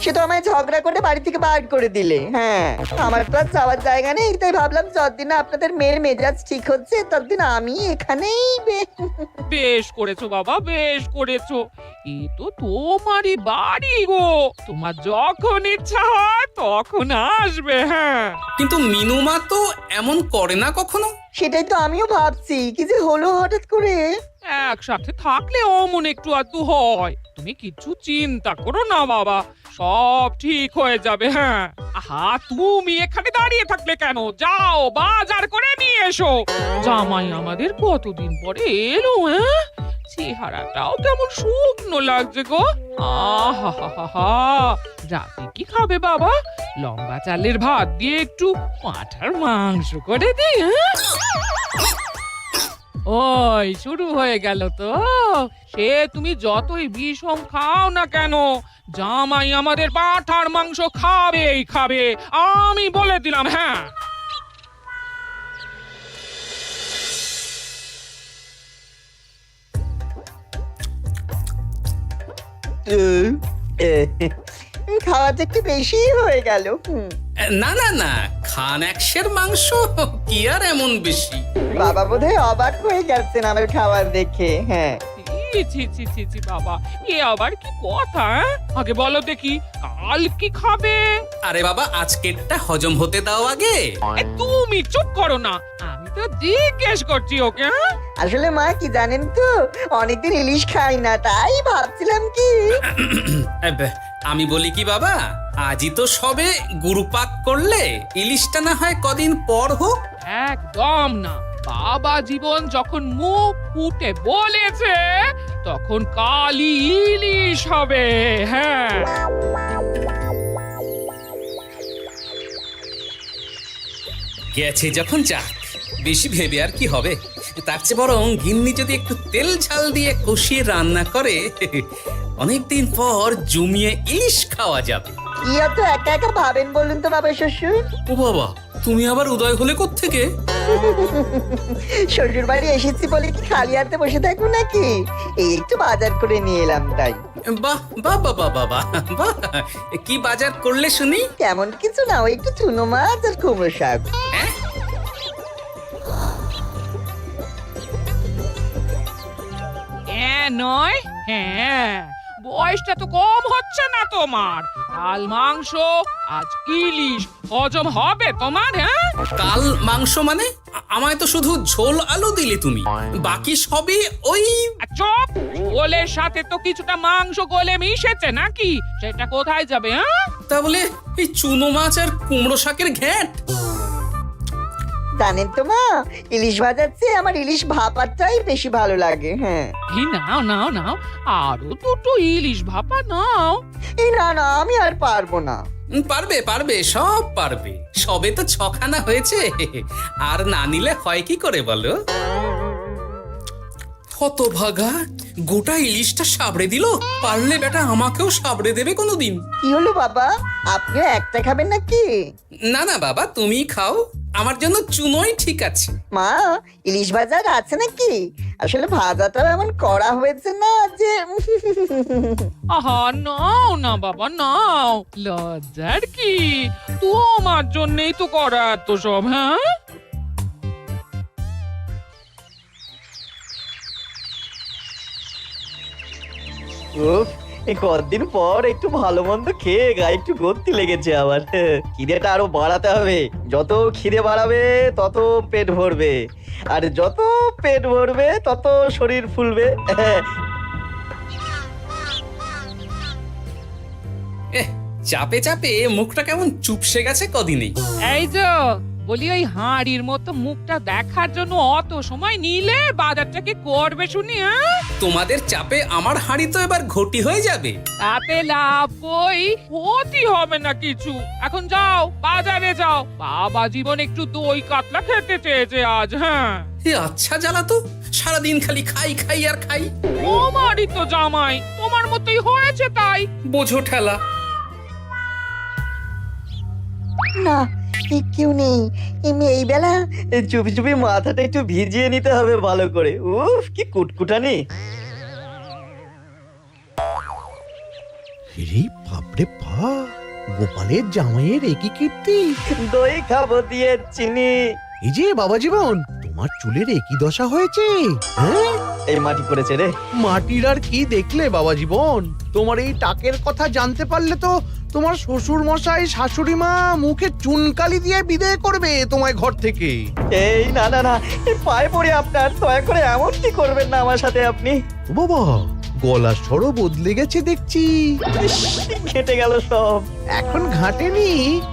সে তো আমায় ঝগড়া করে বাড়ি থেকে বার করে দিলে। হ্যাঁ, আমার তো আর যাওয়ার জায়গা নেই, তাই ভাবলাম যতদিন আপনাদের মেয়ের মেজাজ ঠিক হচ্ছে ততদিন আমি এখানেই বেশ করেছো বাবা, বেশ করেছো। এ তো তোমারই বাড়ি গো, তোমার যখন ইচ্ছা হয় তখন আসবে। হ্যাঁ, কিন্তু মিনুমা তো এমন করে না কখনো। সেটাই তো আমিও ভাবছি, কি যে হলো হঠাৎ করে। একসাথে থাকলে অমন একটু আধটু হয়। তুমি কিছু চিন্তা করো না বাবা, সব ঠিক হয়ে যাবে। হ্যাঁ, আহা তুমি এখানে দাঁড়িয়ে থাকলে কেন? যাও বাজার করে নিয়ে এসো। জামাই আমাদের কতদিন পরে এলো। হ্যাঁ, চেহারাটাও কেমন শুকনো লাগছে গো। আহা, রাতে কি খাবে বাবা? লম্বা চালের ভাত দিয়ে একটু পাঁঠার মাংস করে দিই। হ্যাঁ, ওই শুরু হয়ে গেল তো। সে তুমি যতই বিষম খাও না কেন, জামাই আমাদের পাঁঠার মাংস খাবেই খাবে, আমি বলে দিলাম। হ্যাঁ, খাওয়াতে একটু বেশি হয়ে গেল। না না না, খান একশের মাংস কি আর এমন বেশি? বাবা বোধহয় অবাক হয়ে গেছেন আমার খাবার দেখে। হ্যাঁ, ছি ছি ছি ছি বাবা, এ আবার কি কথা? আগে বলো দেখি, কাল কি খাবে? আরে বাবা, আজকেরটা হজম হতে দাও আগে। তুমি চুপ করো না, আমি তো জিজ্ঞেস করছি ওকে। আসলে মা কি জানেন তো, অনেকদিন ইলিশ খাই না, তাই ভাবছিলাম কি। আমি বলি কি বাবা, আজই তো সবে গুরুপাক করলে, ইলিশটা না হয় কদিন পর হোক। একদম না, বাবা জীবন যখন মুখ ফুটে বলেছে তখন কালই ইলিশ হবে। হ্যাঁ, গেছে যখন যাক, বেশি ভেবে আর কি হবে। তার চেয়ে বরং গিন্নি যদি একটু তেল ঝাল দিয়ে কষিয়ে রান্না করে, অনেকদিন পর জমিয়ে ইলিশ খাওয়া যাবে। কি এত একা একা ভাবেন বলুন তো বাবা শ্বশুর? ও বাবা, তুমি আবার উদয় হলে কোত্থেকে? শ্বশুর বাড়ি এসেছি বলে কি খালি হাতে বসে থাকবো নাকি? এই একটু বাজার করে নিয়ে এলাম তাই। বাহ বাহ বাহ বাহ বাহ বাহ, কি বাজার করলে শুনি? তেমন কিছু না, ওই একটু চুনো মাছ আর কুমড়ো শাক। নয়, হ্যাঁ, বয়সটা তো কম হচ্ছে না তোমার। কাল মাংস, আজ ইলিশ, হজম হবে তোমার? হ্যাঁ, কাল মাংস মানে? আমায় তো শুধু ঝোল আলু দিলে তুমি, বাকি সবই ওই। চপ, গোলের সাথে তো কিছুটা মাংস গলে মিশেছে নাকি? সেটা কোথায় যাবে? হ্যাঁ, তা বলে এই চুনো মাছ আর কুমড়ো শাকের ঘ্যাঁট। জানেন তো মা, ইলিশ ভাজার চেয়ে আমার ইলিশ ভাপাটাই বেশি ভালো লাগে। হ্যাঁ, এই নাও নাও নাও, আরো দুটো ইলিশ ভাপা নাও। এই না না, আমি আর পারবো না। পারবে পারবে, সব পারবে। সবে তো 6খানা হয়েছে, আর না নিলে হয় কি করে বলো? হতভাগা, গোটা ইলিশটা সাবড়ে দিল। পারলে বেটা আমাকেও সাবড়ে দেবে কোনোদিন। কি হলো বাবা, আপনিও একটা খাবেন নাকি? না না বাবা, তুমি খাও, আমার জন্য চুনোই ঠিক আছে। মা, ইলিশ ভাজা আছে নাকি? আসলে ভাজাটা এমন করা হয়েছে না যে। আহা, নাও না বাবা, নাও, লজ্জার কি? তোমার জন্যই তো করা এত সব। হ্যাঁ, উফ, এই কদিন পর একটু ভালো মন্দ খেয়ে গায়ে একটু গতি লেগেছে আবার। খিদেটা আরো বাড়াতে হবে, যত খিদে বাড়াবে তত পেট ভরবে, আর যত পেট ভরবে তত শরীর ফুলবে। চাপে চাপে মুখটা কেমন চুপসে গেছে কদিনেই। এই তো বলি, ওই হাঁড়ির মতো মুখটা দেখার জন্য অত সময় নিলে বাজারটা কি করবে শুনি? তোমাদের চাপে আমার হাঁড়ি তো এবার ঘটি হয়ে যাবে। তাতে লাভ কই, ক্ষতি হবে না কিছু। এখন যাও, বাজারে যাও। বাবা জীবন একটু দই কাতলা খেতে চেয়েছে আজ। হ্যাঁ, আচ্ছা জ্বালা তো, সারাদিন খালি খাই খাই আর খাই। তোমারই তো জামাই, তোমার মতোই হয়েছে তাই। বোঝো ঠেলা। না, কেউ নেই। এই বেলা চুপি চুপি মাথাটা একটু ভিজিয়ে নিতে হবে ভালো করে। উফ, কি কুটকুটানি। বাপরে বাপ, গোপালের জামাইয়ের একই কীর্তি। দই খাবো দিয়ে চিনি। এই যে বাবা জীবন, তোমার চুলের একই দশা হয়েছে। হ্যাঁ, এই মাটি করেছে রে। মাটির আর কি দেখলে বাবা জীবন, তোমার এই টাকের কথা জানতে পারলে তো তোমার শ্বশুর মশাই শাশুড়ি মা মুখে চুনকালি দিয়ে বিদায় করবে তোমায় ঘর থেকে। এই না না না, পায়ে পড়ে আপনার, দয়া করে এমন কি করবেন না আমার সাথে আপনি। ও বাবা, গলার স্বরও বদলে গেছে দেখছি। ঘেটে গেল সব। এখন ঘাটেনি,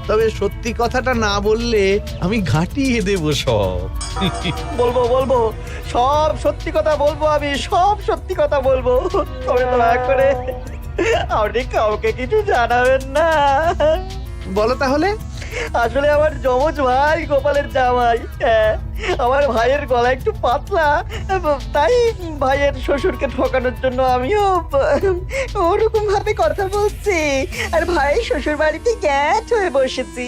তবে সত্যি কথাটা না বললে আমি ঘাটিয়ে দেব সব। বলবো বলবো, সব সত্যি কথা বলবো, আমি সব সত্যি কথা বলবো। তবে দয়া করে আপনি কাউকে কিছু জানাবেন না। বলো তাহলে। আসলে আমার যমজ ভাই গোপালের জামাই। হ্যাঁ, আমার ভাইয়ের গলা একটু পাতলা, তাই ভাইয়ের শ্বশুরকে ঠকানোর জন্য আমিও ওরকম ভাবে কথা বলছি, আর ভাই শ্বশুর বাড়িতে গ্যাট হয়ে বসেছি।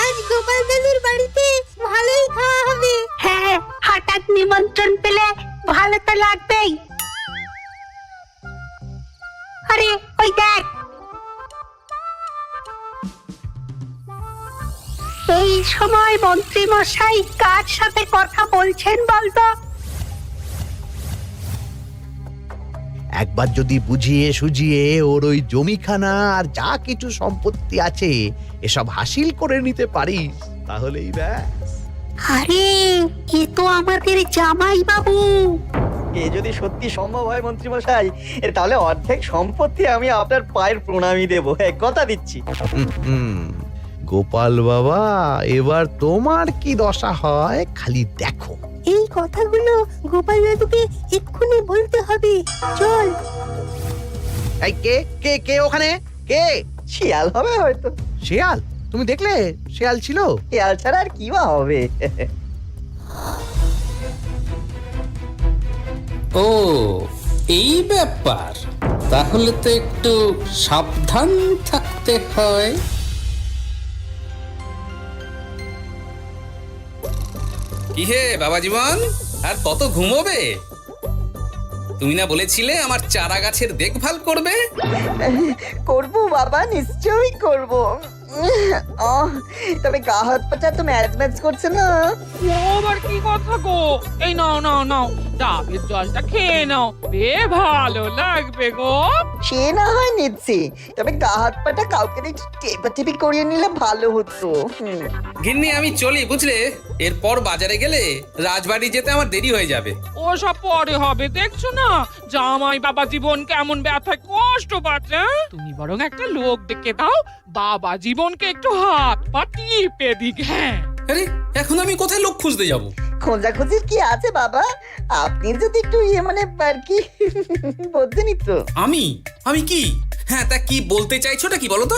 আজ গোপাল দাদুর বাড়িতে ভালোই খাওয়া হবে। হ্যাঁ, হঠাৎ নিমন্ত্রণ পেলে ভালো তো লাগবেই। আরে ওই দেখ, এই সময় মন্ত্রী মশাই কার সাথে কথা বলছেন বলতো? একবার যদি বুঝিয়ে সুঝিয়ে ওর ওই জমিখানা আর যা কিছু সম্পত্তি আছে এসব হাসিল করে নিতে পারিস, তাহলেই ব্যাস। আরে এ তো আমাদের জামাই বাবু। এ যদি সত্যি সম্ভব হয় মন্ত্রী মশাই, তাহলে অর্ধেক সম্পত্তি আমি আপনার পায়ের প্রণামী দেব, কথা দিচ্ছি। গোপাল বাবা, এবার তোমার কি দশা হয় খালি দেখো। এই কথাগুলো গোপাল দাদুকে এক্ষুনি বলতে হবে। চল। এই কে কে কে ওখানে? কে? শিয়াল হবে হয়তো। শিয়াল? তুমি দেখলে শিয়াল ছিল? শিয়াল ছাড়া আর কি বা হবে। ও এই ব্যাপার, তাহলে তো একটু সাবধান থাকতে হয়। কি হে বাবা জীবন, আর কত ঘুমোবে? তুমি না বলেছিলে আমার চারা গাছের দেখভাল করবে? করব বাবা, নিশ্চয়ই করব। তবে গা হাত পাটা তো ম্যাচ ম্যাচ করছে না। আবার কি কথা গো? এই নাও নাও নাও, ডাবের জলটা খেয়ে নাও, বে ভালো লাগবে গো। সে না হয় নিচ্ছি, তবে গা হাত পাটা কাউকে একটু টেপাটেপি করিয়ে নিলে ভালো হতো। গিন্নি আমি চলি বুঝলে, এরপর বাজারে গেলে রাজবাড়ি যেতে আমার দেরি হয়ে যাবে। ও সব পরে হবে, দেখছো না জামাই বাবা জীবন কেমন ব্যথায় কষ্ট পাচ্ছে। তুমি বরং একটা লোক ডেকে দাও, বাবা জীবনকে একটু হাত পা টিপে দিক। হ্যাঁ, আরে এখন আমি কোথায় লোক খুঁজতে যাব? খোঁজাখুঁজির কি আছে বাবা, আপনি যদি একটু মানে আর কি বলতেনই তো। আমি কি? হ্যাঁ, তা কি বলতে চাইছোটা কি বলো তো?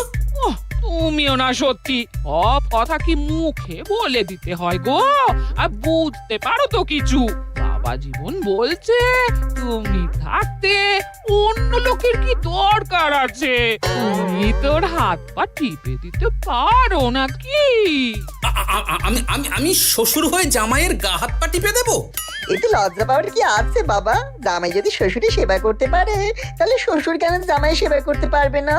তুমিও না সত্যি, সব কথা কি মুখে বলে দিতে হয় গো? আর বুঝতে পারো তো কিছু? বাবা জীবন বলছে তুমি থাকতে অন্য লোকের কি দরকার আছে? তুমি তোর হাত পা টিপে দিতে পারো নাকি? আমি শ্বশুর হয়ে জামাইয়ের গা হাত পা টিপে দেবো? একটু লজ্জা পাওয়ার কি আছে বাবা? জামাই যদি শ্বশুরের সেবা করতে পারে তাহলে শ্বশুর কেন জামাই সেবা করতে পারবে না?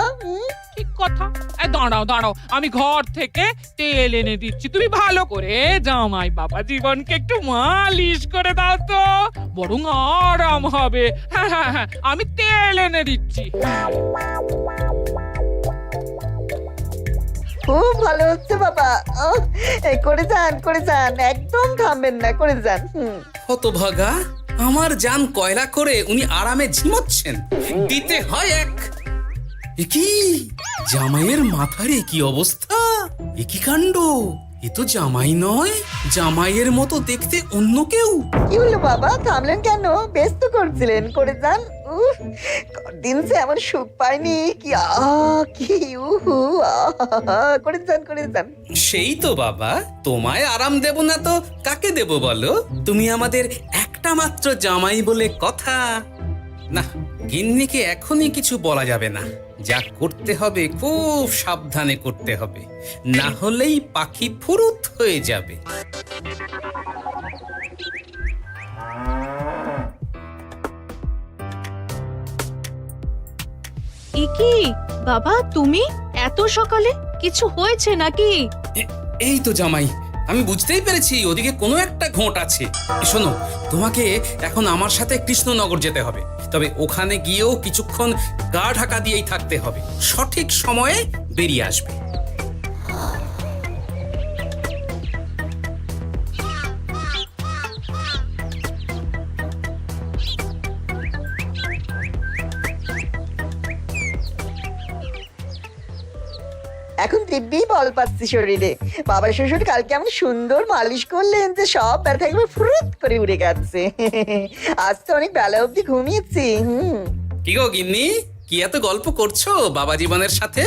ঠিক কথা। দাঁড়াও দাঁড়াও, আমি ঘর থেকে তেল এনে দিচ্ছি, তুমি ভালো করে জামাই বাবা জীবনকে একটু মালিশ করে দাও তো, বরং আরাম হবে। হ্যাঁ হ্যাঁ হ্যাঁ, আমি তেল এনে দিচ্ছি। খুব ভালো হচ্ছে বাবা। এই করে যান, একদম থামবেন না, করে যান। হতভাগা, আমার জান কয়লা করে উনি আরামে ঝিমোচ্ছেন, দিতে হয় এক। এ কি জামাইয়ের মাথার কি অবস্থা? এ কি কাণ্ড! এ তো জামাই নয়, জামাইয়ের মতো দেখতে অন্য কেউ। কি হলো বাবা, থামলেন কেন? ব্যস্ত করছিলেন, করে যান। দিন সে এমন সুখ পাইনি। কি কি করে যান। সেই তো বাবা, তোমায় আরাম দেব না তো কাকে দেব বলো? তুমি আমাদের একটা মাত্র জামাই বলে কথা। না, গিন্নিকে এখনই কিছু বলা যাবে না। যা করতে হবে খুব সাবধানে করতে হবে, না হলেই পাখি ফুরুত হয়ে যাবে। কি বাবা, তুমি এত সকালে? কিছু হয়েছে নাকি? এই তো জামাই, আমি বুঝতেই পেরেছি ওদিকে কোনো একটা ঘোট আছে। শোনো, তোমাকে এখন আমার সাথে কৃষ্ণনগর যেতে হবে, তবে ওখানে গিয়েও কিছুক্ষণ গা ঢাকা দিয়েই থাকতে হবে। সঠিক সময়ে বেরিয়ে আসবে। এখন দিব্যি বল পাচ্ছি শরীরে। বাবার শ্বশুর কালকে এমন সুন্দর মালিশ করলেন যে সব ব্যথা একবার ফুরুত করে উড়ে গেছে। আজ তো অনেক বেলা অবধি ঘুমিয়েছি। কি গো গিন্নি, কি এত গল্প করছো বাবা জীবনের সাথে?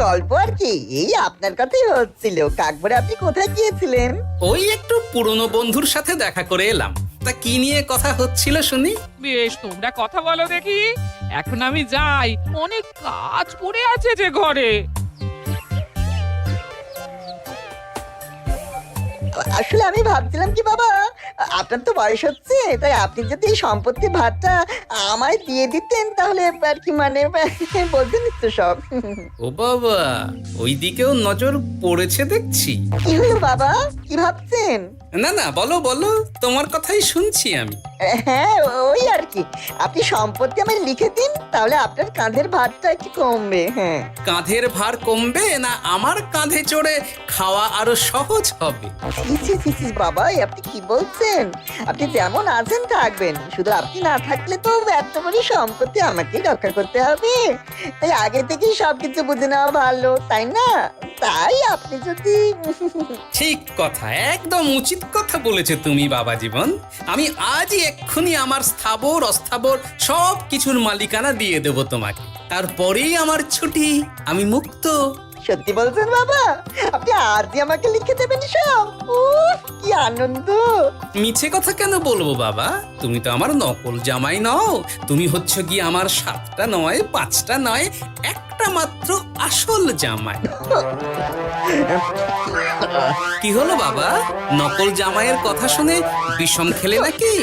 গল্প আর কি, এই আপনার কথাই হচ্ছিল। কাকবরে আপনি কোথায় গিয়েছিলেন? ওই একটু পুরনো বন্ধুর সাথে দেখা করে এলাম। তা কি নিয়ে কথা হচ্ছিল শুনি? বেশ, তোমরা কথা বলো দেখি। এখন আমি যাই, অনেক কাজ পড়ে আছে যে ঘরে। আসলে আমি ভাবছিলাম কি বাবা, আপনার তো বয়স হচ্ছে, তাই আপনি যদি এই সম্পত্তি ভাগটা আমায় দিয়ে দিতেন তাহলে আর কি, মানে বলতে নিচ্ছ সব। ও বাবা, ওই দিকেও নজর পড়েছে দেখছি। কি হলো বাবা, কি ভাবছেন? না না, বলো বলো, তোমার কথাই শুনছি আমি। হ্যাঁ, ওই আর কি, আপনি সম্পত্তি আমায় লিখে দিন, তাহলে আপনার কাঁধের ভারটা একটু কমবে। হ্যাঁ, কাঁধের ভার কমবে না আমার কাঁধে চড়ে খাওয়া আরো সহজ হবে? বাবা, আপনি কি বলছেন? আপনি যেমন আছেন থাকবেন, শুধু আপনি না থাকলে তো এত বড় সম্পত্তি আমাকেই রক্ষা করতে হবে। তাই আগে থেকেই সবকিছু বুঝে নেওয়া ভালো, তাই না? তাই আপনি যদি... ঠিক কথা, একদম উচিত কথা বলেছো তুমি বাবা জীবন। আমি আজই এক্ষুনি আমার স্থাবর অস্থাবর সব কিছুর মালিকানা দিয়ে দেব তোমাকে, তারপরেই আমার ছুটি, আমি মুক্ত। সত্যি বলছেন বাবা? আপনি আজই আমাকে লিখে দেবেন সব? কি আনন্দ! মিছে কথা কেন বলবো বাবা, তুমি তো আমার নকল জামাই নও। তুমি হচ্ছে কি আমার 7টা নয় 5টা নয়, একটা মাত্র আসল জামাই। কি হলো বাবা, নকল জামাইয়ের কথা শুনে বিষম খেলে নাকি?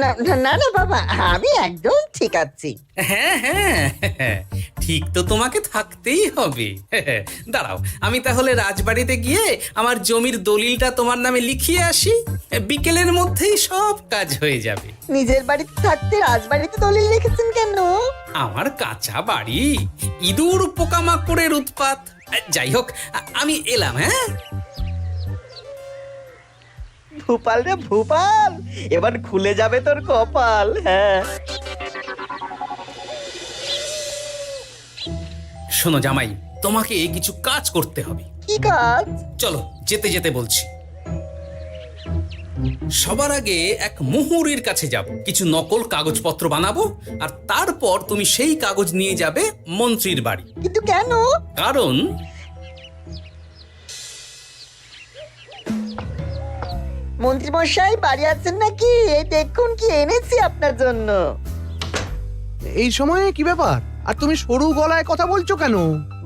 না না বাবা, আমি একদম ঠিক আছি। হ্যাঁ হ্যাঁ, ঠিক তো তোমাকে থাকতেই হবে। দাঁড়াও, আমি তাহলে রাজবাড়িতে গিয়ে আমার জমির দলিলটা তোমার নামে লিখিয়ে আসি, বিকেলের মধ্যেই সব কাজ হয়ে যাবে। নিজের বাড়িতে থাকতে রাজবাড়িতে দলিল রেখেছেন কেন? আমার কাঁচা বাড়ি, ইঁদুর পোকামাকড়ের উৎপাত। যাই হোক, আমি এলাম। হ্যাঁ, ভূপাল রে ভূপাল, এবার খুলে যাবে তোর কপাল। হ্যাঁ, শোনো জামাই, তোমাকে কিছু কাজ করতে হবে। কি কাজ? চলো যেতে যেতে বলছি। সবার আগে এক মুহুরির কাছে যাব, কিছু নকল কাগজপত্র বানাবো, আর তারপর তুমি সেই কাগজ নিয়ে যাবে মন্ত্রীর বাড়ি। কিন্তু কেন? কারণ মন্ত্রী মশাই বাড়ি আছেন নাকি? এই দেখুন কি এনেছি আপনার জন্য। এই সময়ে কি ব্যাপার? আর তুমি সরু গলায় কথা বলছো কেন?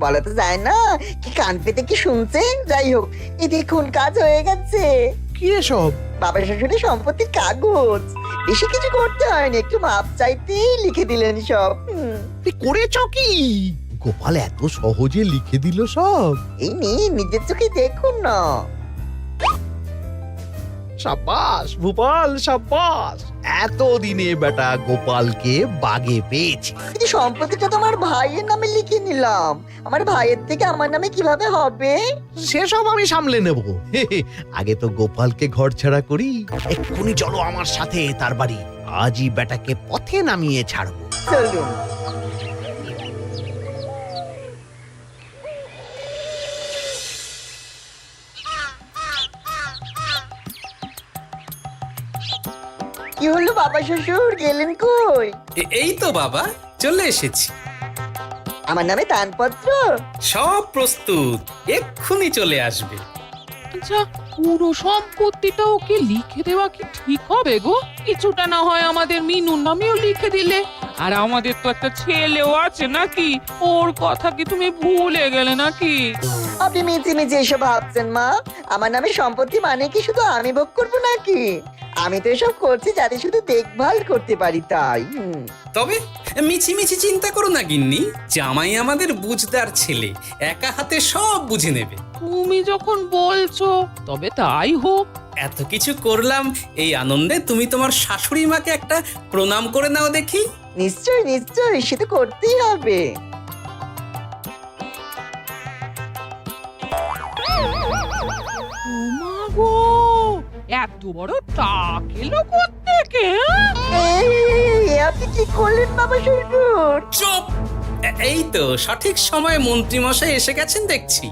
বলা তো যায় না, কি কান পেতে কি শুনছেন? যাই হোক, এই দেখুন কাজ হয়ে গেছে। কি এসব? বাবা শ্বশুরের সম্পত্তির কাগজ। বেশি কিছু করতে হয়নি, একটু মাপ চাইতেই লিখে দিলেন সব। করেছ কি? গোপাল এত সহজে লিখে দিল সব? এই নিয়ে নিজের চোখে দেখুন না। সাব্বাস ভূপাল, সাব্বাস। এতদিনে বেটা গোপালকে বাগে পেয়েছি। কিন্তু সম্পত্তিটা তো আমার ভাইয়ের নামে লিখে নিলাম, আমার ভাইয়ের থেকে আমার নামে কিভাবে হবে? সেসব আমি সামলে নেব। আগে তো গোপালকে ঘর ছাড়া করি। এক্ষুনি চলো আমার সাথে তার বাড়ি। আজই বেটাকে পথে নামিয়ে ছাড়বো। চলুন। কি হলো বাবা শ্বশুর, গেলেন কই? এই তো বাবা চলে এসেছি। আমার নামে দানপত্র সব প্রস্তুত, এক্ষুনি চলে আসবে। আচ্ছা, পুরো সম্পত্তিটা ওকে লিখে দেওয়া কি ঠিক হবে গো? কিছুটা না হয় আমাদের মিনুর নামেও লিখে দিলে। আর আমাদের তো একটা ছেলেও আছে নাকি? ওর কথা কি তুমি ভুলে গেলে নাকি? আপনি মিছি মিছি এসব ভাবছেন মা? আমার নামে সম্পত্তি মানে কি শুধু আমি ভোগ করবো নাকি? আমি তো এসব করছি যাতে শুধু দেখভাল করতে পারি, তাই। তবে মিছি মিছি চিন্তা করো না গিন্নি, জামাই আমাদের বুঝদার ছেলে, একা হাতে সব বুঝে নেবে। তুমি যখন বলছো তবে তাই হোক। এত কিছু করলাম, এই আনন্দে তুমি তোমার শাশুড়ি মাকে একটা প্রণাম করে নাও দেখি। নিশ্চয় নিশ্চয়, সে তো করতেই হবে। ওমা গো, এত বড় টাক এলো কোত্থেকে? আপনি কি করলেন বাবা শ্বশুর? চুপ! এই তো সঠিক সময়ে মন্ত্রী মশাই এসে গেছেন দেখছি।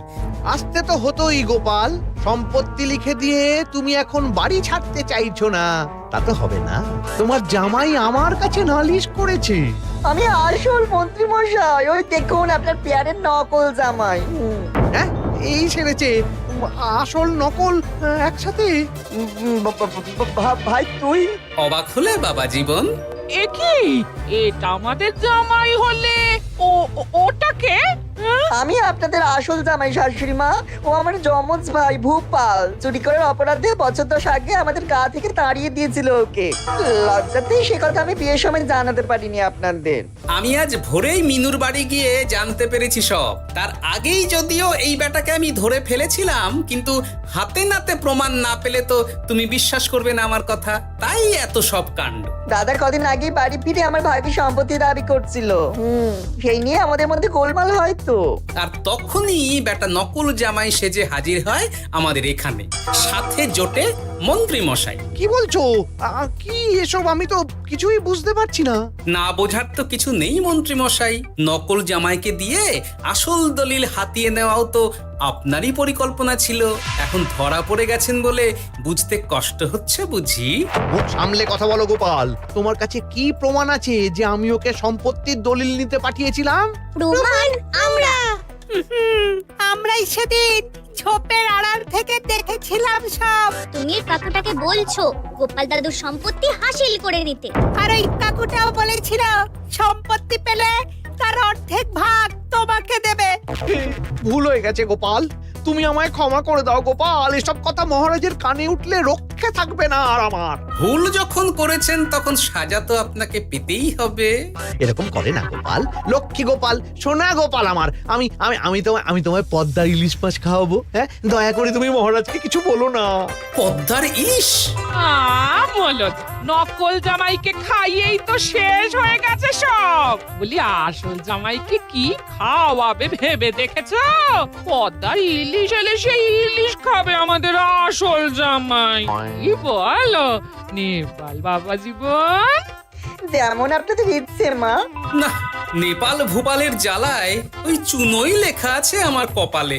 আসতে তো হতোই গোপাল। সম্পত্তি লিখে দিয়ে তুমি এখন বাড়ি ছাড়তে চাইছো না, তা তো হবে না। তোমার জামাই আমার কাছে নালিশ করেছে। আমি আসল মন্ত্রী মশাই, ওই দেখুন আপনার পেয়ারের নকল জামাই। হ্যাঁ, এই সেরেছে। আসল নকল একসাথে? ভাই তুই অবাক হলে বাবা জীবন? এ কি, এটা আমাদের জামাই হলে ওটাকে? আমি আপনাদের আসল জামাই শাশুড়ি মা। ও আমার যমজ ভাই ভূপাল। চুরি করার অপরাধে বছর 10 আগে আমাদের গা থেকে তাড়িয়ে দিয়েছিল ওকে। লজ্জাতে সে কথা আমি বিয়ের সময় জানাতে পারিনি আপনাদের। আমি আজ ভোরেই মিনুর বাড়ি গিয়ে জানতে পেরেছি সব। তার আগেই যদিও এই বেটাকে আমি ধরে ফেলেছিলাম, কিন্তু হাতে নাতে প্রমাণ না পেলে তো তুমি বিশ্বাস করবে না আমার কথা। তাই এত সব কাণ্ড। দাদা কদিন আগে বাড়ি ফিরে আমার ভাইকে সম্পত্তি দাবি করছিল। সেই নিয়ে আমাদের মধ্যে গোলমাল হয় তো। আর তখনই বেটা নকল জামাই সেজে হাজির হয় আমাদের এখানে, সাথে জোটে মন্ত্রী মশাই। কি বলছো? কি এসব? আমি তো কিছুই বুঝতে পারছি না। না বোঝার তো কিছু নেই মন্ত্রী মশাই। নকল জামাইকে দিয়ে আসল দলিল হাতিয়ে নেওয়াও তো আপনারই পরিকল্পনা ছিল। এখন ধরা পড়ে গেছেন বলে বুঝতে কষ্ট হচ্ছে বুঝি? মুখ সামলে কথা বলো গোপাল। তোমার কাছে কি প্রমাণ আছে যে আমি ওকে সম্পত্তির দলিল নিতে পাঠিয়েছিলাম? প্রমাণ আমরাই সেদিন ঝোপের আড়াল থেকে দেখেছিলাম সব। তুমি কাকুটাকে বলছো গোপাল দাদুর সম্পত্তি হাসিল করে নিতে, আর ওই কাকুটাও বলেছিল সম্পত্তি পেলে তার অর্ধেক ভাগ তোমাকে দেবে। ভুল হয়ে গেছে গোপাল, তুমি আমায় ক্ষমা করে দাও গোপাল। এসব কথা মহারাজের কানে উঠলে রক্ষে থাকবে না আর আমার। ভুল যখন করেছেন তখন সাজা তো আপনাকে পেতেই হবে। এরকম করে না গোপাল, লক্ষ্মী গোপাল, সোনা গোপাল আমার। আমি আমি আমি তোমায় পদ্মার ইলিশ মাছ খাওয়াবো। হ্যাঁ, দয়া করে তুমি মহারাজকে কিছু বলো না। পদ্মার ইলিশ? মলদ, নকল জামাইকে খাইয়েই তো শেষ হয়ে গেছে সব। বলি আসল জামাইকে কি খাওয়াবে ভেবে দেখেছো? পদ্মার ইলিশ এলে সেই ইলিশ খাবে আমাদের আসল জামাই। কি বলো নেপাল বাবা জীবন? যেমন আপনাদের ইচ্ছে মা। না, নেপাল ভূপালের জ্বালায় ওই চুনোই লেখা আছে আমার কপালে।